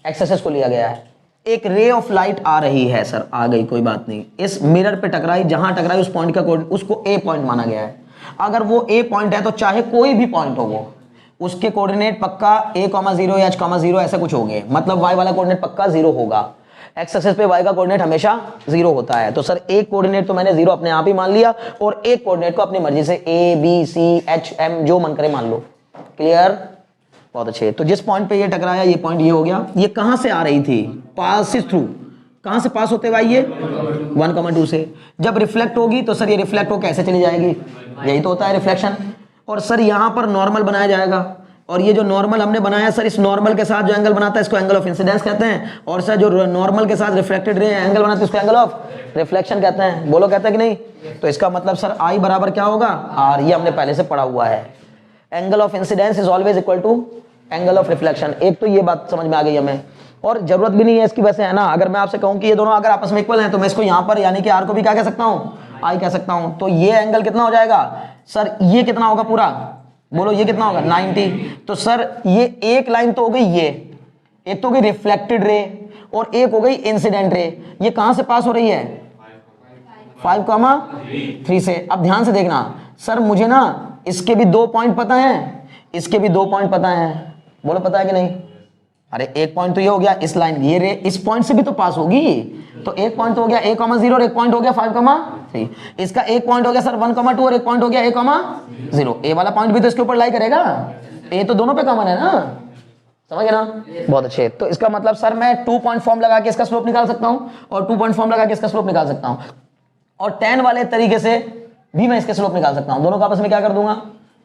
[SPEAKER 1] एक्स एक्सिस को लिया गया है, एक रे ऑफ लाइट आ रही है, सर आ गई कोई बात नहीं, इस मिरर पे टकराई, जहां टकराई उस पॉइंट का उसको ए पॉइंट माना गया है। अगर वो ए पॉइंट है तो चाहे कोई भी पॉइंट हो वो, उसके कोऑर्डिनेट पक्का a,0 या h,0 ऐसे कुछ होंगे, मतलब y वाला कोऑर्डिनेट पक्का 0 होगा। एक्स एक्सिस पे y का कोऑर्डिनेट हमेशा 0 होता है। तो सर एक कोऑर्डिनेट तो मैंने 0 अपने आप ही मान लिया और एक कोऑर्डिनेट को अपनी मर्जी से a, b, c, h, m जो मन करे मान लो। क्लियर, बहुत अच्छे। तो जिस पॉइंट पे ये टकराया ये पॉइंट ये हो गया। ये कहां से आ रही थी, पासिस थ्रू, कहां से पास होते हुए ये 1,2 से। जब रिफ्लेक्ट होगी तो सर ये रिफ्लेक्ट होकर कैसे चली जाएगी, यही तो होता है रिफ्लेक्शन। और सर यहां पर नॉर्मल बनाया जाएगा और ये जो नॉर्मल हमने बनाया सर, इस नॉर्मल के साथ जो एंगल बनाता है इसको एंगल ऑफ इंसिडेंस कहते हैं, और सर जो नॉर्मल के साथ रिफ्लेक्टेड रे एंगल बनाते हैं उसको एंगल ऑफ रिफ्लेक्शन कहते हैं। बोलो कहते हैं कि नहीं। तो इसका मतलब सर आई बराबर क्या होगा, आर, ये हमने पहले से पढ़ा हुआ है। Angle of incidence is always equal to angle of reflection. एक तो ये बात समझ में आ गई हमें, और जरूरत भी नहीं है इसकी वैसे, है ना। अगर मैं आपसे कहूं कि ये दोनों अगर आपस में इक्वल हैं तो मैं इसको यहां पर यानी कि आर को भी क्या कह सकता हूं, आई कह सकता हूं। तो ये एंगल कितना हो जाएगा सर, ये कितना होगा पूरा, बोलो ये कितना होगा 90। तो सर ये एक लाइन तो हो गई, ये एक तो हो गई रिफ्लेक्टेड रे और एक हो गई इंसिडेंट रे। ये कहां से पास हो रही है 5,3 से। अब ध्यान से देखना सर, मुझे ना इसके भी 2 पॉइंट पता है, इसके भी 2 पॉइंट पता है। बोलो पता है कि नहीं। अरे एक पॉइंट तो ये हो गया इस लाइन, ये रे इस पॉइंट से भी तो पास होगी। तो एक पॉइंट तो हो गया a,0 और एक पॉइंट हो गया 5,3। इसका एक पॉइंट हो गया सर 1,2 और एक पॉइंट हो गया a,0। ए वाला पॉइंट भी तो इसके ऊपर लाई करेगा, ए तो दोनों पे कॉमन है ना, समझ गए ना? बहुत अच्छे। तो इसका मतलब सर मैं 2 पॉइंट फॉर्म लगा के इसका स्लोप निकाल सकता हूं और 2 पॉइंट फॉर्म लगा के इसका स्लोप निकाल सकता हूं, और tan वाले तरीके से भी मैं इसके स्लोप निकाल सकता हूं। दोनों का आपस में क्या कर दूंगा,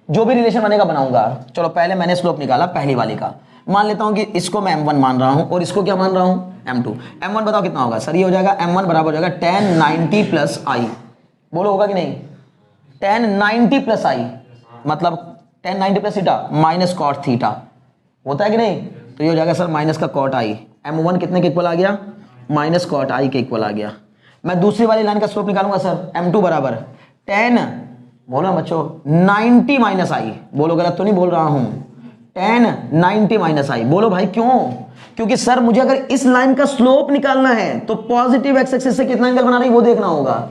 [SPEAKER 1] जो भी रिलेशन बनेगा बनाऊंगा। चलो पहले मैंने स्लोप निकाला पहली वाली का, मान लेता हूं कि इसको मैं m1 मान रहा हूं और इसको क्या मान रहा हूं, m2। m1 बताओ कितना होगा सर, ये हो जाएगा m1 बराबर हो जाएगा tan 90 प्लस i। बोलो होगा कि नहीं, tan 90 प्लस i मतलब tan 90 प्लस थीटा माइनस कॉट थीटा, होता है कि नहीं? तो ये हो जाएगा सर माइनस का कॉट i। m1 कितने के इक्वल आ गया, माइनस कॉट i के इक्वल आ गया। मैं दूसरी वाली लाइन का स्लोप निकालूंगा सर, m2 बराबर tan, बोलो बच्चों 90 माइनस i, बोलो गलत तो नहीं बोल रहा हूं, tan 90 माइनस i। बोलो भाई क्यों, क्योंकि सर मुझे अगर इस लाइन का स्लोप निकालना है तो पॉजिटिव एक्स एक्सिस से कितना एंगल बना रही है वो देखना होगा,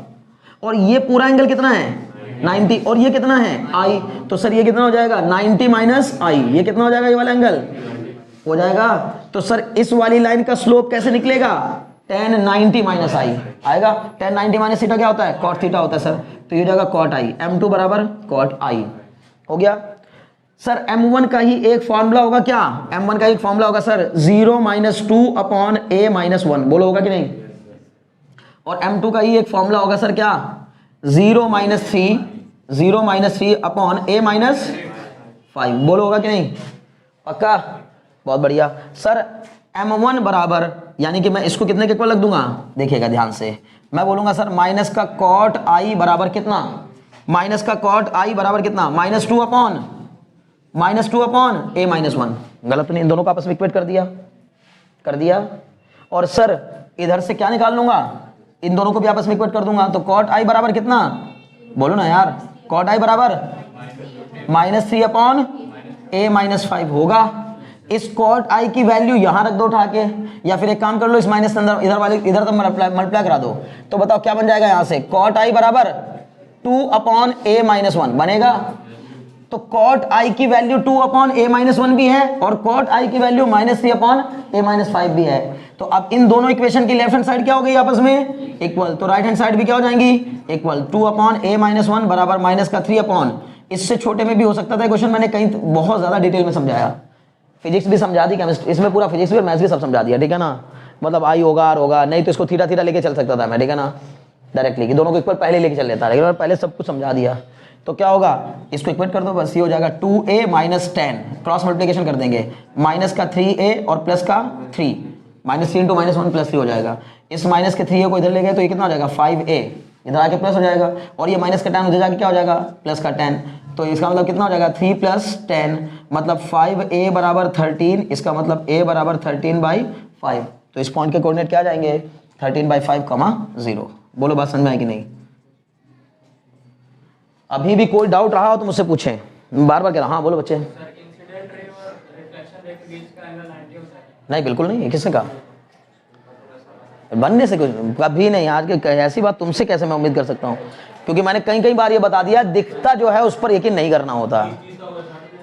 [SPEAKER 1] और ये पूरा एंगल कितना है 90, और ये कितना है i, तो सर ये कितना हो जाएगा 90 माइनस i, ये कितना हो जाएगा, ये वाला एंगल हो जाएगा। तो सर इस वाली लाइन का स्लोप कैसे निकलेगा, tan 90 माइनस i आएगा। tan 90 माइनस थीटा क्या होता है, cot थीटा होता है सर, तो ये हो जाएगा cot i, m2 बराबर cot i हो गया। सर m1 का ही एक फॉर्मूला होगा क्या, m1 का एक फॉर्मूला होगा sir 0 minus 2 upon a minus 1, बोलो होगा कि नहीं? और m2 का ही एक फॉर्मूला होगा सर क्या, 0 माइनस 3 अपॉन a माइनस 5, बोलो होगा कि नहीं? पक्का, बहुत बढ़िया। सर m1 बराबर, यानी कि मैं इसको कितने के इक्वल रख दूंगा, देखिएगा ध्यान से, मैं बोलूंगा सर माइनस का कॉट i बराबर कितना, माइनस का कॉट i बराबर कितना, minus two upon a minus 1। गलत तो नहीं, इन दोनों को आपस में इक्वेट कर दिया। और सर इधर से क्या निकाल लूंगा, इन दोनों को भी आपस में इक्वेट कर दूंगा, तो कॉट i बराबर कितना, बोलो ना यार, कॉट i बराबर माइनस 3 अपॉन a माइनस 5 होगा। इस कॉट i की वैल्यू यहां रख दो उठा के, या फिर एक काम कर लो इस माइनस के अंदर इधर तक मल्टीप्लाई करा दो, तो बताओ क्या बन जाएगा, यहां से कॉट i बराबर 2 अपॉन a माइनस 1 बनेगा। तो कॉट i की वैल्यू 2 अपॉन a माइनस 1 भी है और कॉट i की value minus 3 upon a minus 5 भी है। तो अब इन दोनों इक्वेशन की लेफ्ट हैंड साइड क्या हो गई आपस में इक्वल, तो राइट हैंड साइड भी क्या हो जाएंगी इक्वल, 2 अपॉन a माइनस 1 बराबर माइनस का 3 अपॉन, इससे छोटे में भी हो सकता था क्वेश्चन, मैंने कहीं बहुत ज्यादा डिटेल में समझाया, फिजिक्स भी समझा दी, केमिस्ट्री इसमें पूरा फिजिक्स भी और मैथ्स भी सब समझा दिया, ठीक है ना? मतलब आई होगा आर होगा, नहीं तो इसको थीटा थीटा लेके चल सकता था मैं, ठीक है ना, डायरेक्टली कि दोनों को इक्वल पहले लेके चल लेता, लेकिन पहले सब कुछ समझा दिया। तो क्या होगा, इसको इक्वेट कर दो बस, ये हो जाएगा 2a माइनस 10, क्रॉस मल्टीप्लिकेशन कर देंगे, माइनस का 3a और प्लस का 3, माइनस 3 इंटू माइनस 1 प्लस 3 हो जाएगा। इस माइनस के 3a को इधर ले गए तो ये कितना हो जाएगा 5a, इधर आके प्लस हो जाएगा, और ये माइनस का 10 उधर जाके क्या हो जाएगा प्लस का 10, तो इसका मतलब कितना हो जाएगा 3 प्लस 10 मतलब 5a बराबर 13, इसका मतलब a बराबर 13/5। तो इस पॉइंट के कोऑर्डिनेट क्या आ जाएंगे 13/5, 0। बोलो बात समझ में आई कि नहीं? अभी भी कोई डाउट रहा हो तो मुझसे पूछें, बार बार कह रहा, हाँ बोलो बच्चे। नहीं बिल्कुल नहीं, किसने कहा, बनने से कुछ कभी नहीं, आज के ऐसी बात तुमसे कैसे मैं उम्मीद कर सकता हूँ, क्योंकि मैंने कई बार ये बता दिया, दिखता जो है उस पर यकीन नहीं करना होता,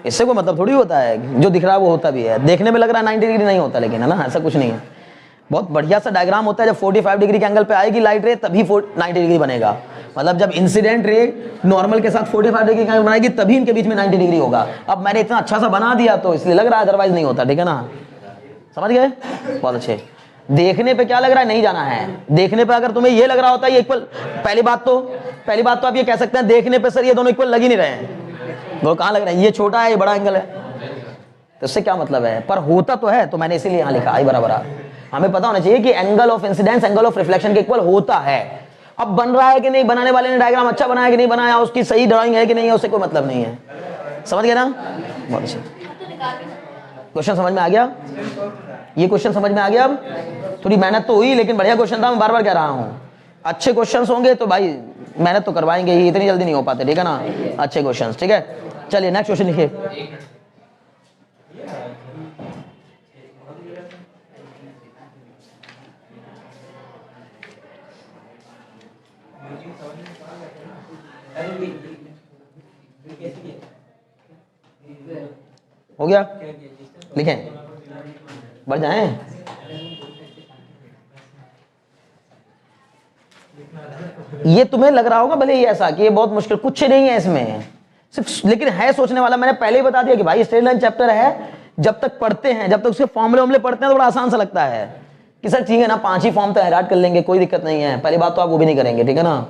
[SPEAKER 1] इससे कोई मतलब थोड़ी होता है, जो दिख रहा है वो होता भी है, देखने में लग रहा है 90 डिग्री नहीं होता, लेकिन है ना ऐसा कुछ नहीं है। बहुत बढ़िया सा डायग्राम होता है, जब 45 डिग्री के एंगल पे आएगी लाइट रे तभी 90 डिग्री बनेगा, मतलब जब इंसिडेंट रे नॉर्मल के साथ 45 डिग्री का एंगल बनाएगी तभी इनके बीच में 90 डिग्री होगा। अब मैंने इतना अच्छा सा बना दिया तो इसलिए लग रहा है, अदरवाइज नहीं होता, ठीक है ना, समझ गए? बहुत अच्छे। देखने पे क्या लग रहा है, नहीं जाना है, देखने पे अगर तुम्हें ये लग रहा होता है ये इक्वल, पहली बात तो आप ये कह सकते हैं देखने पे सर ये दोनों इक्वल लग ही नहीं रहे हैं, वो कहाँ लग रहे हैं, ये छोटा है ये बड़ा एंगल है, तो इससे क्या मतलब है, पर होता तो है, तो मैंने इसीलिए यहाँ लिखा आई बराबर आर। हमें पता होना चाहिए कि angle of incidence angle of reflection के इक्वल होता है। अब बन रहा है कि नहीं, बनाने वाले ने डायग्राम अच्छा बनाया कि नहीं बनाया, उसकी सही ड्राइंग है कि नहीं है, उससे कोई मतलब नहीं है, समझ गए ना? बहुत अच्छा, क्वेश्चन समझ में आ गया, ये क्वेश्चन समझ में आ गया। अब थोड़ी मेहनत तो हुई लेकिन बढ़िया क्वेश्चन था, मैं बार बार कह रहा हूँ, अच्छे क्वेश्चंस होंगे तो भाई मेहनत तो करवाएंगे ही, इतनी जल्दी नहीं हो पाते, ठीक है ना, अच्छे क्वेश्चंस, ठीक है। चलिए नेक्स्ट क्वेश्चन लिखिए। हो गया, लिखें, बढ़ जाएं। ये तुम्हें लग रहा होगा भले ही ऐसा कि ये बहुत मुश्किल, कुछ नहीं है इसमें, सिर्फ लेकिन है सोचने वाला। मैंने पहले ही बता दिया कि भाई स्ट्रेट लाइन चैप्टर है, जब तक पढ़ते हैं, जब तक उसके फॉर्मूले वॉर्मूले पढ़ते हैं तो बड़ा आसान सा लगता है कि सर ठीक है ना 5 ही फॉर्म तो हैराट कर लेंगे, कोई दिक्कत नहीं है। पहली बात तो आप वो भी नहीं करेंगे, ठीक है ना।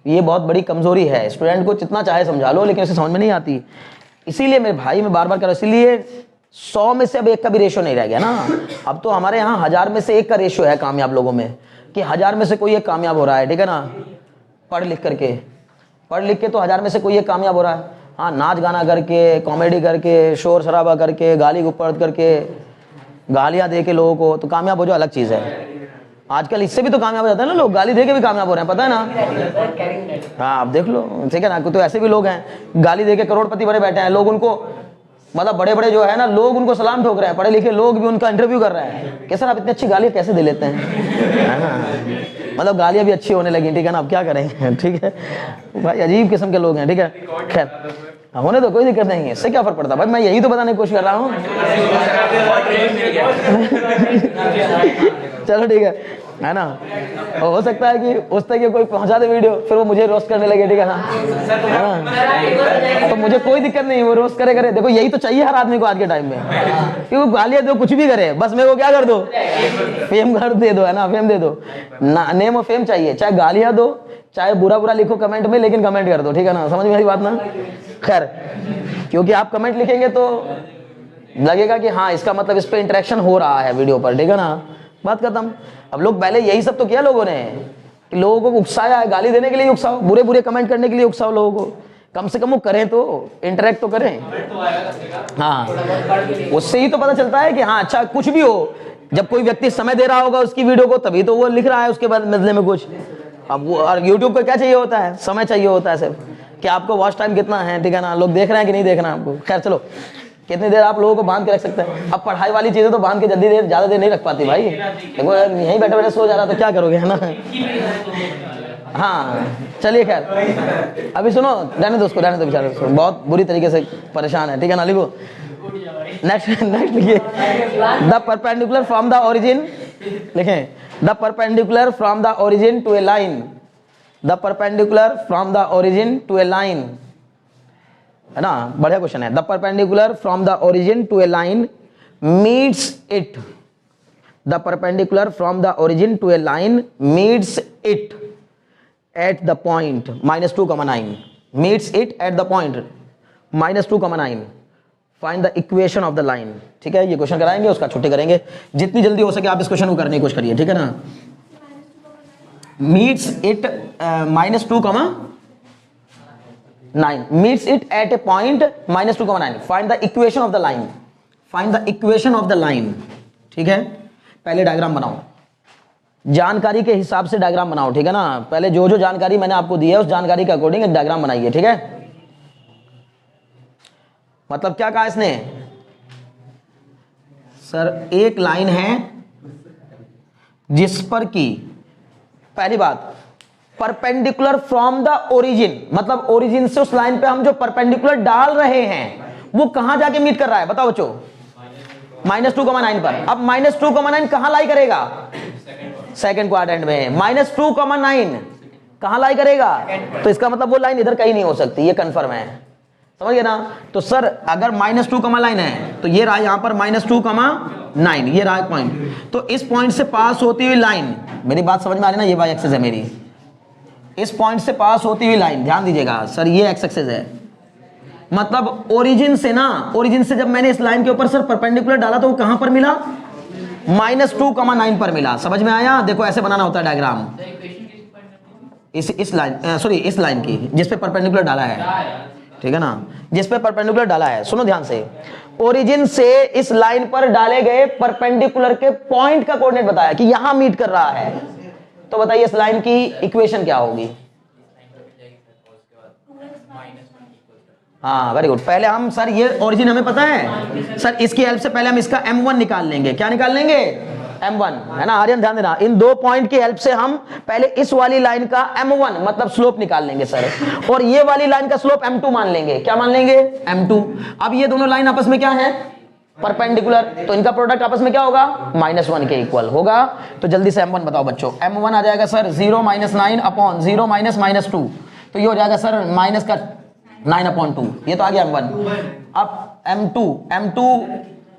[SPEAKER 1] ये बहुत बड़ी कमजोरी है, स्टूडेंट को जितना चाहे समझा लो लेकिन उसे समझ में नहीं आती। इसीलिए मेरे भाई मैं बार बार कह रहा हूँ, इसीलिए 100 में से अब 1 का भी रेशियो नहीं रह गया ना। अब तो हमारे यहाँ 1000 में से 1 का रेशियो है कामयाब लोगों में, कि 1000 में से कोई एक कामयाब हो रहा है, ठीक है ना। पढ़ लिख के तो 1000 में से कोई एक कामयाब हो रहा है। हाँ, नाच गाना करके, कॉमेडी करके, शोर शराबा करके, गाली गुप्पड़ करके, गालियाँ दे के लोगों को तो कामयाब हो जो अलग चीज़ है। आजकल इससे भी तो कामयाब हो जाता है ना लोग, गाली दे के भी कामयाब हो रहे हैं, पता है ना। हाँ, आप देख लो, ठीक है ना। तो ऐसे भी लोग हैं गाली दे के करोड़पति बड़े बैठे हैं, लोग उनको मतलब बड़े बड़े जो है ना लोग उनको सलाम ठोक रहे हैं, पढ़े लिखे लोग भी उनका इंटरव्यू कर रहे हैं कि सर आप इतनी अच्छी गालियाँ कैसे दे लेते हैं। मतलब गालियाँ भी अच्छी होने लगी, ठीक है ना। अब क्या करेंगे, ठीक है भाई, अजीब किस्म के लोग हैं, ठीक है। खैर होने तो कोई दिक्कत नहीं है, इससे क्या फर्क पड़ता भाई, मैं यही तो बताने की कोशिश कर रहा हूँ। चलो ठीक है ना। हो सकता है कि उस तक कोई पहुंचा दे वीडियो, फिर वो मुझे रोस्ट करने लगे, ठीक है ना। तो मुझे कोई दिक्कत नहीं, वो रोस्ट करे। देखो यही तो चाहिए हर आदमी को आज के टाइम में, क्योंकि गालियां दो कुछ भी करे, बस मेरे को क्या कर दो, फेम कर दे दो, है ना, फेम दे दो ना, नेम और फेम चाहिए। चाहे गालियां दो, चाहे बुरा बुरा लिखो कमेंट में, लेकिन कमेंट कर दो, ठीक है ना। समझ में आई बात ना। खैर, क्योंकि आप कमेंट लिखेंगे तो लगेगा कि हाँ इसका मतलब इस पे इंटरेक्शन हो रहा है वीडियो पर, ठीक है ना। बात खत्म। अब लोग पहले यही सब तो किया लोगों ने, कि लोगों को उकसाया है, गाली देने के लिए उकसाओ, बुरे बुरे कमेंट करने के लिए उकसाओ लोगों को, कम से कम वो करें तो, इंटरेक्ट तो करें। हाँ, उससे ही तो पता चलता है कि हाँ अच्छा कुछ भी हो, जब कोई व्यक्ति समय दे रहा होगा उसकी वीडियो को, तभी तो वो लिख रहा है उसके बाद बदले में कुछ। अब वो और यूट्यूब को क्या चाहिए होता है, समय चाहिए होता है सिर्फ, कि आपको वॉच टाइम कितना है, ठीक है ना, लोग देख रहे हैं कि नहीं देख रहे हैं आपको। खैर चलो, कितनी देर आप लोगों को बांध के रख सकते हैं। अब पढ़ाई वाली चीजें तो बांध के जल्दी देर ज्यादा देर नहीं रख पाती भाई, देखो यहीं बैठे बैठे सो जा रहा तो क्या करोगे, है ना। हाँ चलिए, खैर अभी सुनो, रहने दो उसको, रहने दो बेचारे उसको, बहुत बुरी तरीके से परेशान है, ठीक है ना। लिखो नेक्स्ट लिखिए, the perpendicular from the origin, लिखें the perpendicular from the origin to a line, the perpendicular from the origin to a line, है ना, बढ़िया क्वेश्चन है। The perpendicular from the origin to a line meets it, the perpendicular from the origin to a line meets it at the point -2,9, meets it at the point -2,9, find the equation of the line. ठीक है, ये क्वेश्चन कराएंगे, उसका छुट्टी करेंगे। जितनी जल्दी हो सके आप इस क्वेश्चन को करने की कोशिश करिए, ठीक है ना। Meets it -2,9, meets it at a point -2,9, find the equation of the line, find the equation of the line। ठीक है, पहले डायग्राम बनाओ, जानकारी के हिसाब से डायग्राम बनाओ, ठीक है ना। पहले जो जो जानकारी मैंने आपको दी है उस जानकारी के अकॉर्डिंग एक डायग्राम बनाइए, ठीक है। मतलब क्या कहा इसने, सर एक लाइन है जिस पर की, पहली बात परपेंडिकुलर फ्रॉम द ओरिजिन, मतलब ओरिजिन से उस लाइन पे हम जो परपेंडिकुलर डाल रहे हैं वो कहां जाके मीट कर रहा है, बताओ बच्चों, -2,9 पर। अब -2,9 कहां लाई करेगा, सेकंड क्वाड्रेंट में। -2,9 कहां लाई करेगा, तो इसका मतलब वो लाइन इधर कहीं नहीं हो सकती, ये कंफर्म है, समझ गए ना। तो सर अगर -2,9 है तो ये रहा यहां पर -2,9, ये रहा पॉइंट, तो इस पॉइंट से पास होती हुई लाइन, मेरी बात समझ में आ रही ना, ये वाई एक्सिस है मेरी, इस पॉइंट से पास होती हुई लाइन, ध्यान दीजिएगा सर ये एक्स एक्सिस है, मतलब ओरिजिन से ना, ओरिजिन से जब मैंने इस लाइन के ऊपर सर परपेंडिकुलर डाला तो वो कहां पर मिला, -2,9 पर मिला। समझ में आया, देखो ऐसे बनाना होता है डायग्राम, इस लाइन सॉरी इस लाइन की जिस पे परपेंडिकुलर डाला है, ठीक है ना, जिस पे परपेंडिकुलर डाला है। सुनो ध्यान से, ओरिजिन से इस लाइन पर डाले गए परपेंडिकुलर के पॉइंट का कोऑर्डिनेट बताया कि यहां मीट कर रहा है, तो बताइए इस लाइन की इक्वेशन क्या होगी। हाँ वेरी गुड, पहले हम सर ये ओरिजिन हमें पता है सर, इसकी हेल्प से पहले हम इसका m1 निकाल लेंगे। क्या निकाल लेंगे, m1, है ना। आर्यन ध्यान देना, इन दो पॉइंट की हेल्प से हम पहले इस वाली लाइन का m1 मतलब स्लोप निकाल लेंगे सर, और ये वाली लाइन का स्लोप m2 मान लेंगे। क्या मान लेंगे, m2। अब ये दोनों लाइन आपस में क्या है, परपेंडिकुलर, तो इनका प्रोडक्ट आपस में क्या होगा, -1 के इक्वल होगा। तो जल्दी से m1 बताओ बच्चों, m1 आ जाएगा सर 0 - 9 अपॉन 0 - -2, तो ये हो जाएगा सर माइनस का 9/2, ये तो आ गया m1। अब m2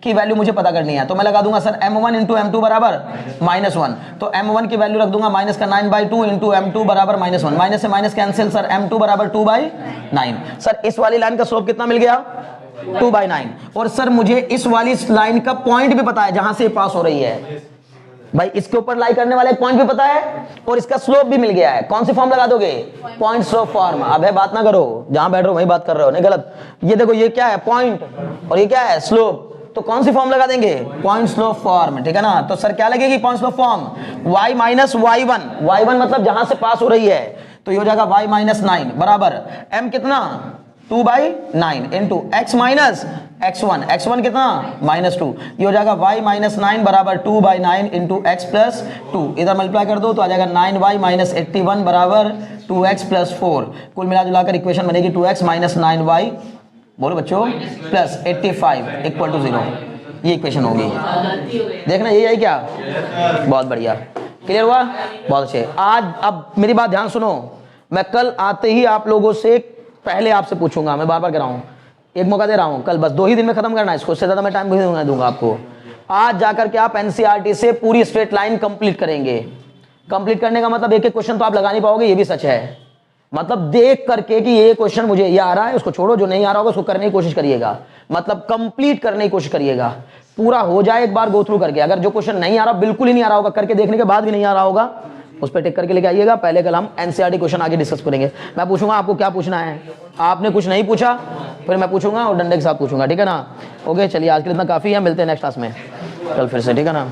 [SPEAKER 1] की वैल्यू मुझे पता करनी है, तो मैं लगा दूंगा सर m1 इंटू m2 बराबर -1, तो m1 की वैल्यू रख दूंगा माइनस का 9/2 इंटू m2 बराबर -1, माइनस से माइनस कैंसिल सर, m2 बराबर 2/9। सर इस वाली लाइन का स्लोप कितना मिल गया 2/9, और सर मुझे इस वाली लाइन का पॉइंट भी पता है जहां से पास हो रही है, भाई इसके ऊपर लाई करने वाला एक पॉइंट भी पता है और इसका स्लोप भी मिल गया है। कौन सी फॉर्म लगा दोगे, पॉइंट स्लोप फॉर्म। अब है बात ना करो, जहां बैठ रहे हो वही बात कर रहे हो, नहीं गलत। ये देखो ये क्या है पॉइंट और ये क्या है स्लोप, तो कौन सी फॉर्म लगा देंगे, पॉइंट स्लोप फॉर्म, ठीक है ना। तो सर क्या लगेगी point slope form, y minus y1, y1 मतलब जहां से पास हो रही है, तो ये हो जाएगा y माइनस 9 बराबर m कितना 2/9 into x minus x1, x1 कितना -2, ये हो जाएगा y माइनस 9 बराबर 2/9 इंटू x प्लस 2, इधर मल्टीप्लाई कर दो तो आ जाएगा 9y माइनस 81 बराबर 2x प्लस 4, कुल मिला जुलाकर इक्वेशन बनेगी 2x माइनस 9y, बोलो बच्चों, प्लस 85 इक्वल टू 0, ये इक्वेशन होगी। देखना यही है क्या, बहुत बढ़िया, क्लियर हुआ, बहुत अच्छे। आज अब मेरी बात ध्यान सुनो, मैं कल आते ही आप लोगों से पहले आपसे पूछूंगा, मैं बार बार कह रहा हूं, एक मौका दे रहा हूं, कल बस 2 ही दिन में खत्म करना है इसको, उससे ज्यादा मैं टाइम भी दूंगा आपको। आज जाकर के आप एनसीईआरटी से पूरी स्ट्रेट लाइन कंप्लीट करेंगे। कंप्लीट करने का मतलब एक एक क्वेश्चन तो आप लगा नहीं पाओगे, ये भी सच है, मतलब देख करके कि ये क्वेश्चन मुझे ये आ रहा है, उसको छोड़ो, जो नहीं आ रहा होगा उसको करने की कोशिश करिएगा, मतलब कंप्लीट करने की कोशिश करिएगा, पूरा हो जाए एक बार गो थ्रू करके। अगर जो क्वेश्चन नहीं आ रहा, बिल्कुल ही नहीं आ रहा होगा, करके देखने के बाद भी नहीं आ रहा होगा, उस पर टिक करके लेके आइएगा। पहले कल हम एनसीईआरटी क्वेश्चन आगे डिस्कस करेंगे। मैं पूछूंगा आपको क्या पूछना है, आपने कुछ नहीं पूछा फिर मैं पूछूंगा और डंडे के साथ पूछूंगा, ठीक है ना। ओके चलिए आज के लिए इतना काफी है, मिलते हैं नेक्स्ट क्लास में कल फिर से, ठीक है ना।